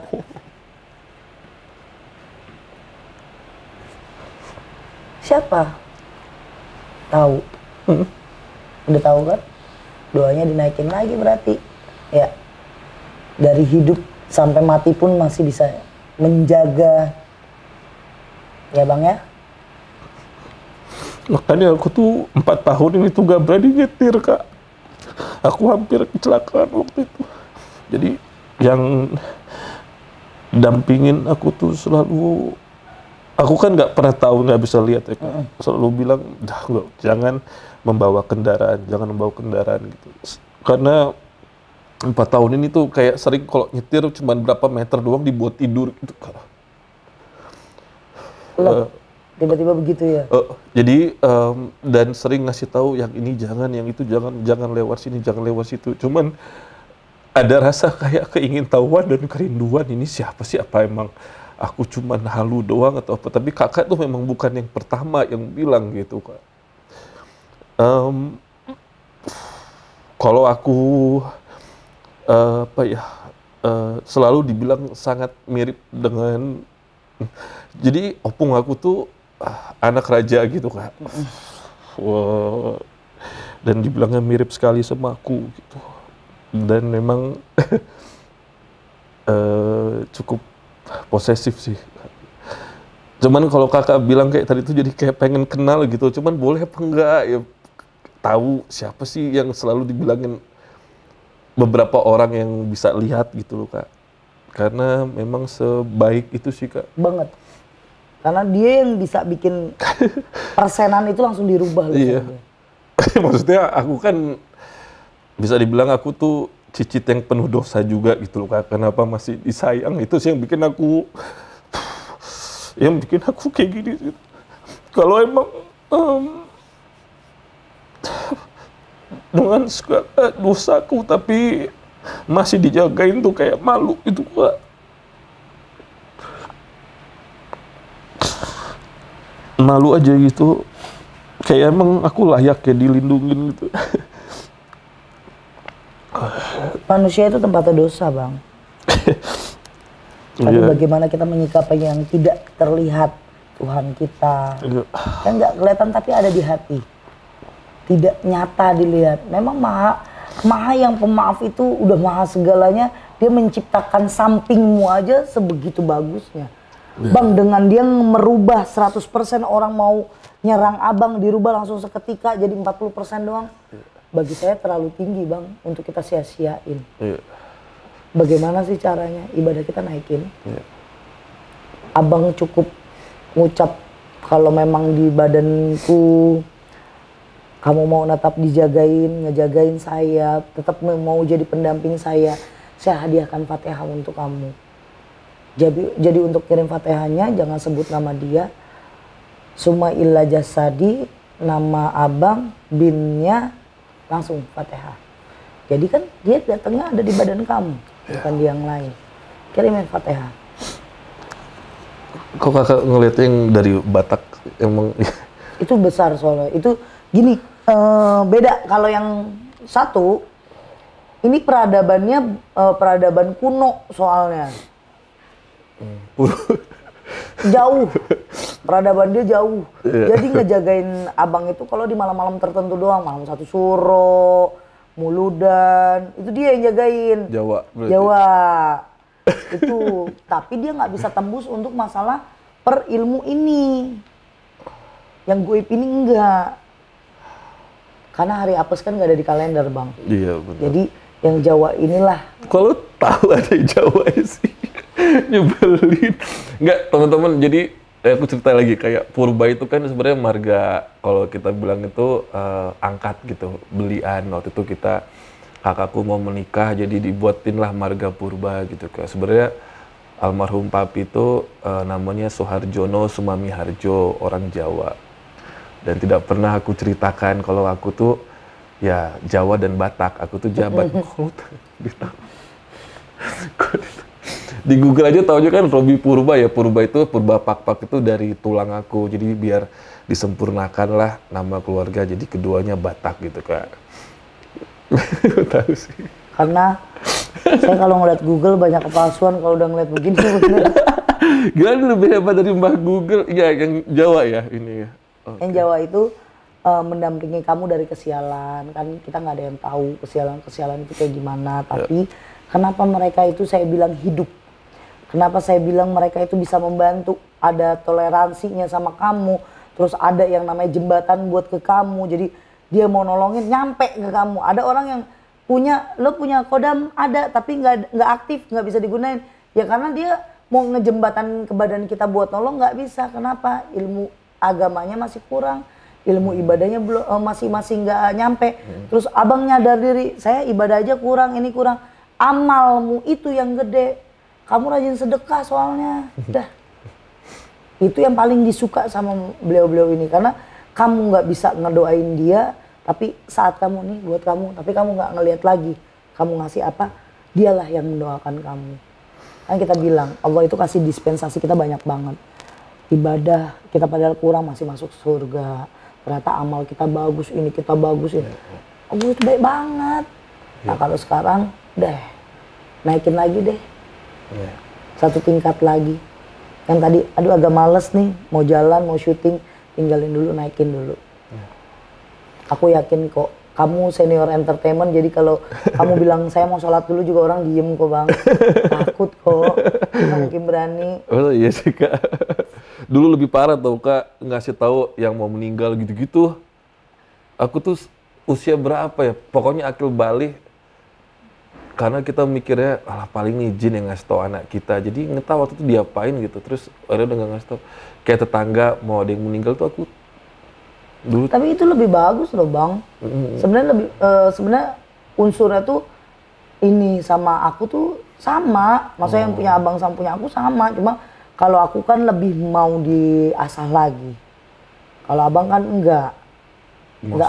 Siapa? Tahu. Udah tahu kan? Doanya dinaikin lagi berarti. Ya. Dari hidup sampai mati pun masih bisa menjaga. Ya Bang ya? Makanya aku tuh 4 tahun ini tuh gak berani nyetir Kak. Aku hampir kecelakaan waktu itu. Jadi yang dampingin aku tuh selalu, aku kan nggak pernah tahu, nggak bisa lihat ya Kak. Selalu bilang, jangan membawa kendaraan gitu. Karena 4 tahun ini tuh kayak sering kalau nyetir cuma berapa meter doang dibuat tidur gitu Kak. Tiba-tiba begitu ya? Jadi dan sering ngasih tahu yang ini jangan, yang itu jangan lewat sini, jangan lewat situ. Cuman ada rasa kayak keingintahuan dan kerinduan, ini siapa sih, apa emang aku cuman halu doang atau apa? Tapi kakak tuh memang bukan yang pertama yang bilang gitu Kak. Kalau aku selalu dibilang sangat mirip dengan, jadi opung aku tuh anak raja gitu Kak. Wow. Dan dibilangnya mirip sekali sama aku gitu. Dan memang cukup posesif sih. Cuman kalau kakak bilang kayak tadi tuh jadi kayak pengen kenal gitu. Cuman boleh apa enggak ya, tahu siapa sih yang selalu dibilangin beberapa orang yang bisa lihat gitu loh Kak. Karena memang sebaik itu sih Kak. Banget. Karena dia yang bisa bikin persenan itu langsung dirubah loh. Iya. Maksudnya aku kan bisa dibilang aku tuh cicit yang penuh dosa juga gitu loh Kak. Kenapa masih disayang, itu sih yang bikin aku kayak gini gitu. Kalau emang dengan segala dosaku tapi masih dijagain tuh kayak malu itu Kak. Malu aja gitu, kayak emang aku layak ya dilindungin gitu. Manusia itu tempatnya dosa Bang. Tapi bagaimana kita menyikapi yang tidak terlihat Tuhan kita. Kan nggak kelihatan tapi ada di hati. Tidak nyata dilihat. Memang maha yang pemaaf itu udah maha segalanya. Dia menciptakan sampingmu aja sebegitu bagusnya. Bang, dengan dia merubah 100% orang mau nyerang abang, dirubah langsung seketika jadi 40% doang. Bagi saya terlalu tinggi Bang untuk kita sia-siain. Bagaimana sih caranya? Ibadah kita naikin. Abang cukup ngucap kalau memang di badanku kamu mau tetap dijagain, ngejagain saya, tetap mau jadi pendamping saya hadiahkan Fatihah untuk kamu. Jadi untuk kirim Fatihahnya jangan sebut nama dia. Summa illa jasadi, nama abang, binnya langsung Fatihah. Jadi kan dia datangnya ada di badan kamu, bukan di yang lain. Kirimin Fatihah. Kok kakak ngeliat yang dari Batak emang? Itu besar soalnya. Itu gini, beda kalau yang satu, ini peradabannya peradaban kuno soalnya. Jauh, peradaban dia jauh. Jadi ngejagain abang itu kalau di malam-malam tertentu doang, malam 1 Suro, Muludan, itu dia yang jagain. Jawa berarti. Jawa. Itu, tapi dia nggak bisa tembus untuk masalah per ilmu ini. Yang goib ini enggak. Karena hari apes kan nggak ada di kalender, Bang. Iya, benar. Jadi yang Jawa inilah. Kalau tahu ada yang Jawa sih, nyebelin. Enggak, teman-teman, jadi aku cerita lagi, kayak purba itu kan sebenarnya marga, kalau kita bilang itu angkat gitu, belian. Waktu itu kakakku mau menikah, jadi dibuatin lah marga purba gitu. Sebenarnya almarhum papi itu namanya Soeharjono Sumami Harjo, orang Jawa. Dan tidak pernah aku ceritakan kalau aku tuh ya Jawa dan Batak, aku tuh Jabat. Di Google aja taunya kan Robi Purba ya, Purba itu Purba Pak itu dari tulang aku, jadi biar disempurnakan lah nama keluarga, jadi keduanya Batak gitu Kak. Tahu sih. Karena saya kalau ngeliat Google banyak kepalsuan kalau udah ngeliat begini bener. Gila, lebih hebat dari Mbah Google. Ya, yang Jawa ya ini ya. Okay. Yang Jawa itu mendampingi kamu dari kesialan, kan kita nggak ada yang tahu kesialan itu kayak gimana, tapi kenapa mereka itu saya bilang hidup. Kenapa saya bilang mereka itu bisa membantu, ada toleransinya sama kamu, terus ada yang namanya jembatan buat ke kamu, jadi dia mau nolongin nyampe ke kamu. Ada orang yang lo punya kodam ada tapi nggak aktif, nggak bisa digunain, ya karena dia mau ngejembatan ke badan kita buat nolong nggak bisa. Kenapa? Ilmu agamanya masih kurang, ilmu ibadahnya belum masih nggak nyampe. Terus abang nyadar diri, saya ibadah aja kurang, ini kurang. Amalmu itu yang gede, kamu rajin sedekah soalnya. Dah, itu yang paling disuka sama beliau-beliau ini, karena kamu nggak bisa ngedoain dia, tapi saat kamu nih buat kamu, tapi kamu nggak ngelihat lagi kamu ngasih apa, dialah yang mendoakan kamu. Kan kita bilang Allah itu kasih dispensasi kita banyak banget. Ibadah kita padahal kurang masih masuk surga. Ternyata amal kita bagus, ini kita bagus ini. Allah itu baik banget. Nah kalau sekarang deh naikin lagi deh, satu tingkat lagi. Yang tadi aduh agak males nih, mau jalan mau syuting, tinggalin dulu, naikin dulu. Aku yakin kok, kamu senior entertainment, jadi kalau kamu bilang saya mau sholat dulu juga orang diem kok Bang. Takut kok, nggak mungkin berani. Oh iya sih Kak. Dulu lebih parah tau Kak, ngasih tahu yang mau meninggal gitu-gitu. Aku tuh usia berapa ya, pokoknya akil balik. Karena kita mikirnya, alah paling nih jin yang ngasih tau anak kita. Jadi nggak tahu waktu itu diapain gitu, terus akhirnya udah nggak ngasih tau. Kayak tetangga mau ada yang meninggal tuh aku dulu. Tapi itu lebih bagus loh Bang. Sebenarnya sebenarnya unsurnya tuh ini sama aku tuh sama. Maksudnya yang punya abang sama punya aku sama. Cuma kalau aku kan lebih mau diasah lagi. Kalau abang kan enggak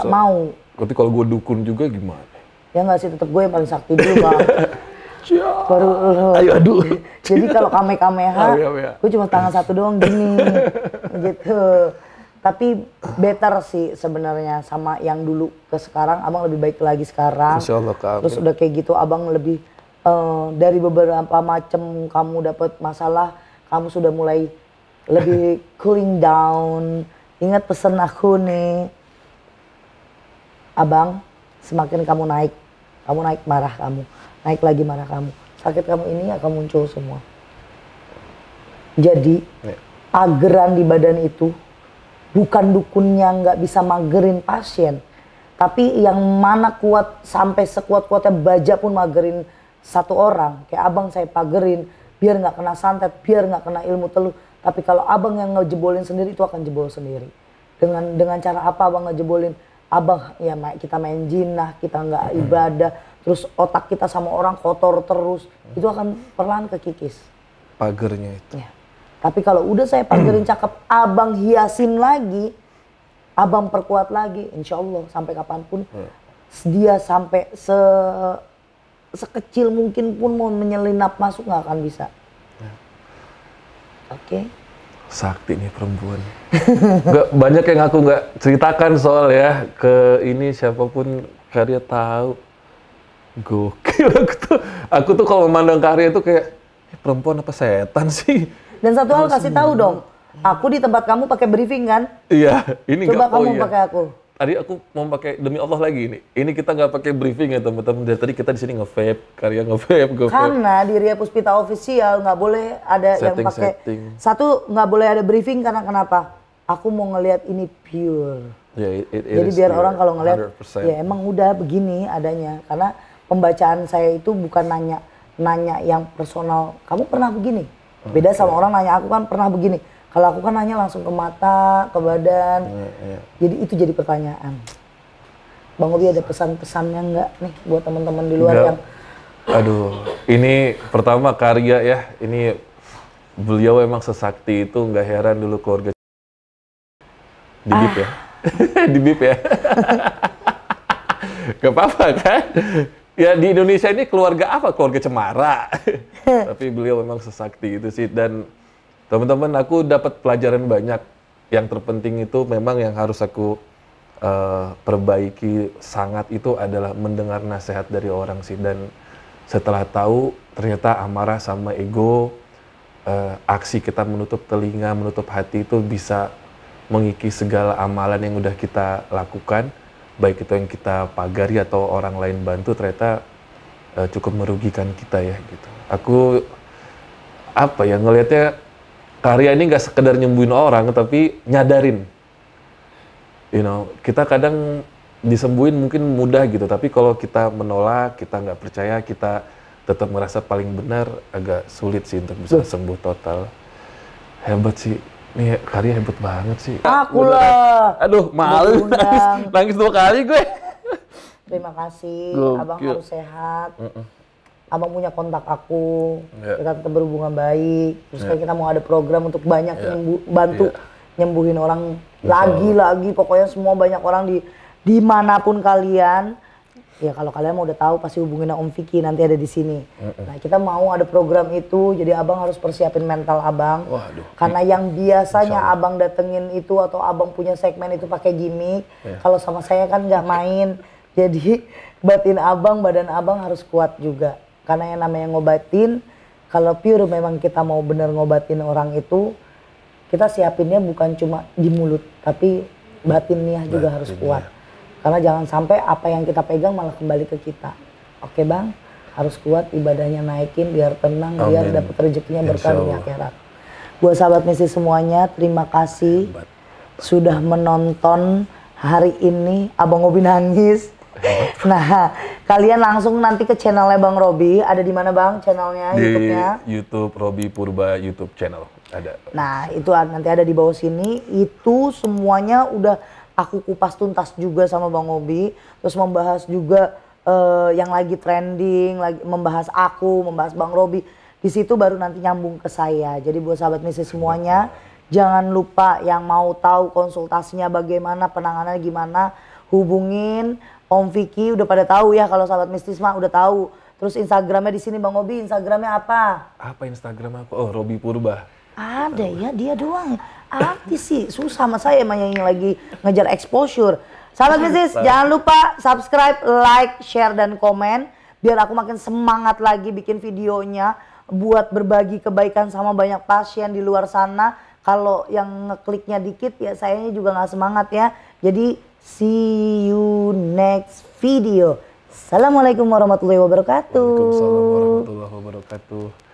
mau. Berarti kalau gue dukun juga gimana? Ya nggak sih, tetap gue yang paling sakti dulu Bang. Baru ayo aduh. Jadi kalau kamehameha, gue cuma tangan satu doang gini, gitu. Tapi better sih sebenarnya sama yang dulu ke sekarang. Abang lebih baik lagi sekarang. Insya Allah, Kak. Terus udah kayak gitu abang lebih dari beberapa macam kamu dapat masalah, kamu sudah mulai lebih cooling down. Ingat pesan aku nih, abang, semakin kamu naik marah kamu, naik lagi marah kamu, sakit kamu ini akan muncul semua. Jadi ageran di badan itu bukan dukunnya nggak bisa magerin pasien, tapi yang mana kuat sampai sekuat-kuatnya baja pun magerin satu orang. Kayak abang saya pagerin biar nggak kena santet, biar nggak kena ilmu teluh. Tapi kalau abang yang ngejebolin sendiri itu akan jebol sendiri. Dengan cara apa abang ngejebolin? Abang ya kita main jinah, kita nggak ibadah, terus otak kita sama orang kotor terus, itu akan perlahan kekikis. Pagernya itu. Ya. Tapi kalau udah saya pagerin cakep, abang hiasin lagi, abang perkuat lagi, insya Allah sampai kapanpun dia sampai sekecil mungkin pun mau menyelinap masuk nggak akan bisa. Oke. Sakti nih perempuan. Nggak banyak yang aku nggak ceritakan soal ya ke ini siapapun Karya tahu. Gokil aku tuh kalau memandang Karya itu kayak perempuan apa setan sih. Dan satu hal kasih tahu dong. Aku di tempat kamu pakai briefing kan? Iya, ini coba nggak. Kamu pakai aku. Tadi aku mau pakai demi Allah lagi ini. Ini kita nggak pakai briefing ya teman-teman. Dari tadi kita di sini nge-vape, Karya nge-vape. Karena di Ria Puspita Official nggak boleh ada yang pakai. Satu nggak boleh ada briefing karena kenapa? Aku mau ngelihat ini pure. Jadi biar orang kalau ngelihat, ya emang udah begini adanya. Karena pembacaan saya itu bukan nanya yang personal. Kamu pernah begini? Beda sama orang nanya aku kan pernah begini. Kalau aku kan nanya langsung ke mata, ke badan. Jadi itu jadi pertanyaan. Bang Obi ada pesan-pesannya nggak nih buat teman-teman di luar yang... Aduh, ini pertama Karya ya. Ini beliau emang sesakti itu, nggak heran dulu keluarga di BIP ya. Di BIP ya. Gak apa-apa kan? Ya di Indonesia ini keluarga apa? Keluarga cemara. Tapi beliau memang sesakti itu sih. Dan teman-teman, aku dapat pelajaran banyak. Yang terpenting itu memang yang harus aku perbaiki sangat itu adalah mendengar nasihat dari orang sih. Dan setelah tahu ternyata amarah sama ego, aksi kita menutup telinga, menutup hati itu bisa mengikis segala amalan yang udah kita lakukan. Baik itu yang kita pagari atau orang lain bantu, ternyata cukup merugikan kita ya gitu. Aku apa ya ngelihatnya Karya ini nggak sekedar nyembuhin orang, tapi nyadarin. You know, kita kadang disembuhin mungkin mudah gitu, tapi kalau kita menolak, kita nggak percaya, kita tetap merasa paling benar, agak sulit sih untuk bisa sembuh total. Hebat sih. Nih Karya hebat banget sih. Aku lah. Aduh, malu. Nangis 2 kali gue. Terima kasih. Gokil. Abang harus sehat. Abang punya kontak aku. Kita tetap berhubungan baik. Terus kayak kita mau ada program untuk banyak bantu nyembuhin orang lagi. Pokoknya semua banyak orang dimanapun kalian. Ya kalau kalian mau udah tahu pasti hubungin Om Vicky, nanti ada di sini. Nah kita mau ada program itu, jadi abang harus persiapin mental abang. Waduh. Karena yang biasanya abang datengin itu atau abang punya segmen itu pakai gimmick. Kalau sama saya kan nggak main. Jadi batin abang, badan abang harus kuat juga. Karena yang namanya ngobatin, kalau pure memang kita mau bener ngobatin orang itu, kita siapinnya bukan cuma di mulut, tapi batinnya juga harus kuat. Karena jangan sampai apa yang kita pegang malah kembali ke kita. Oke bang, harus kuat, ibadahnya naikin, biar tenang, biar dapat rezekinya berkah di akhirat. Buat sahabat misi semuanya, terima kasih sudah menonton hari ini. Abang Obi nangis. Nah, kalian langsung nanti ke channelnya Bang Robi. Ada di mana bang channelnya? Di YouTube-nya? YouTube Robi Purba YouTube channel ada. Nah, itu nanti ada di bawah sini. Itu semuanya udah aku kupas tuntas juga sama Bang Obi, terus membahas juga yang lagi trending, lagi membahas aku, membahas Bang Robi. Di situ baru nanti nyambung ke saya. Jadi buat sahabat misi semuanya, jangan lupa yang mau tahu konsultasinya bagaimana, penanganannya gimana, hubungin Om Vicky. Udah pada tahu ya kalau sahabat mistis mah udah tahu. Terus Instagramnya di sini Bang Obi, Instagramnya apa? Apa Instagram aku? Oh, Robi Purba. Ada ya, dia doang. Artis sih, susah sama saya emang yang lagi ngejar exposure. Sahabat bisnis, jangan lupa subscribe, like, share, dan komen. Biar aku makin semangat lagi bikin videonya. Buat berbagi kebaikan sama banyak pasien di luar sana. Kalau yang ngekliknya dikit ya sayanya juga gak semangat ya. Jadi see you next video. Assalamualaikum warahmatullahi wabarakatuh. Waalaikumsalam warahmatullahi wabarakatuh.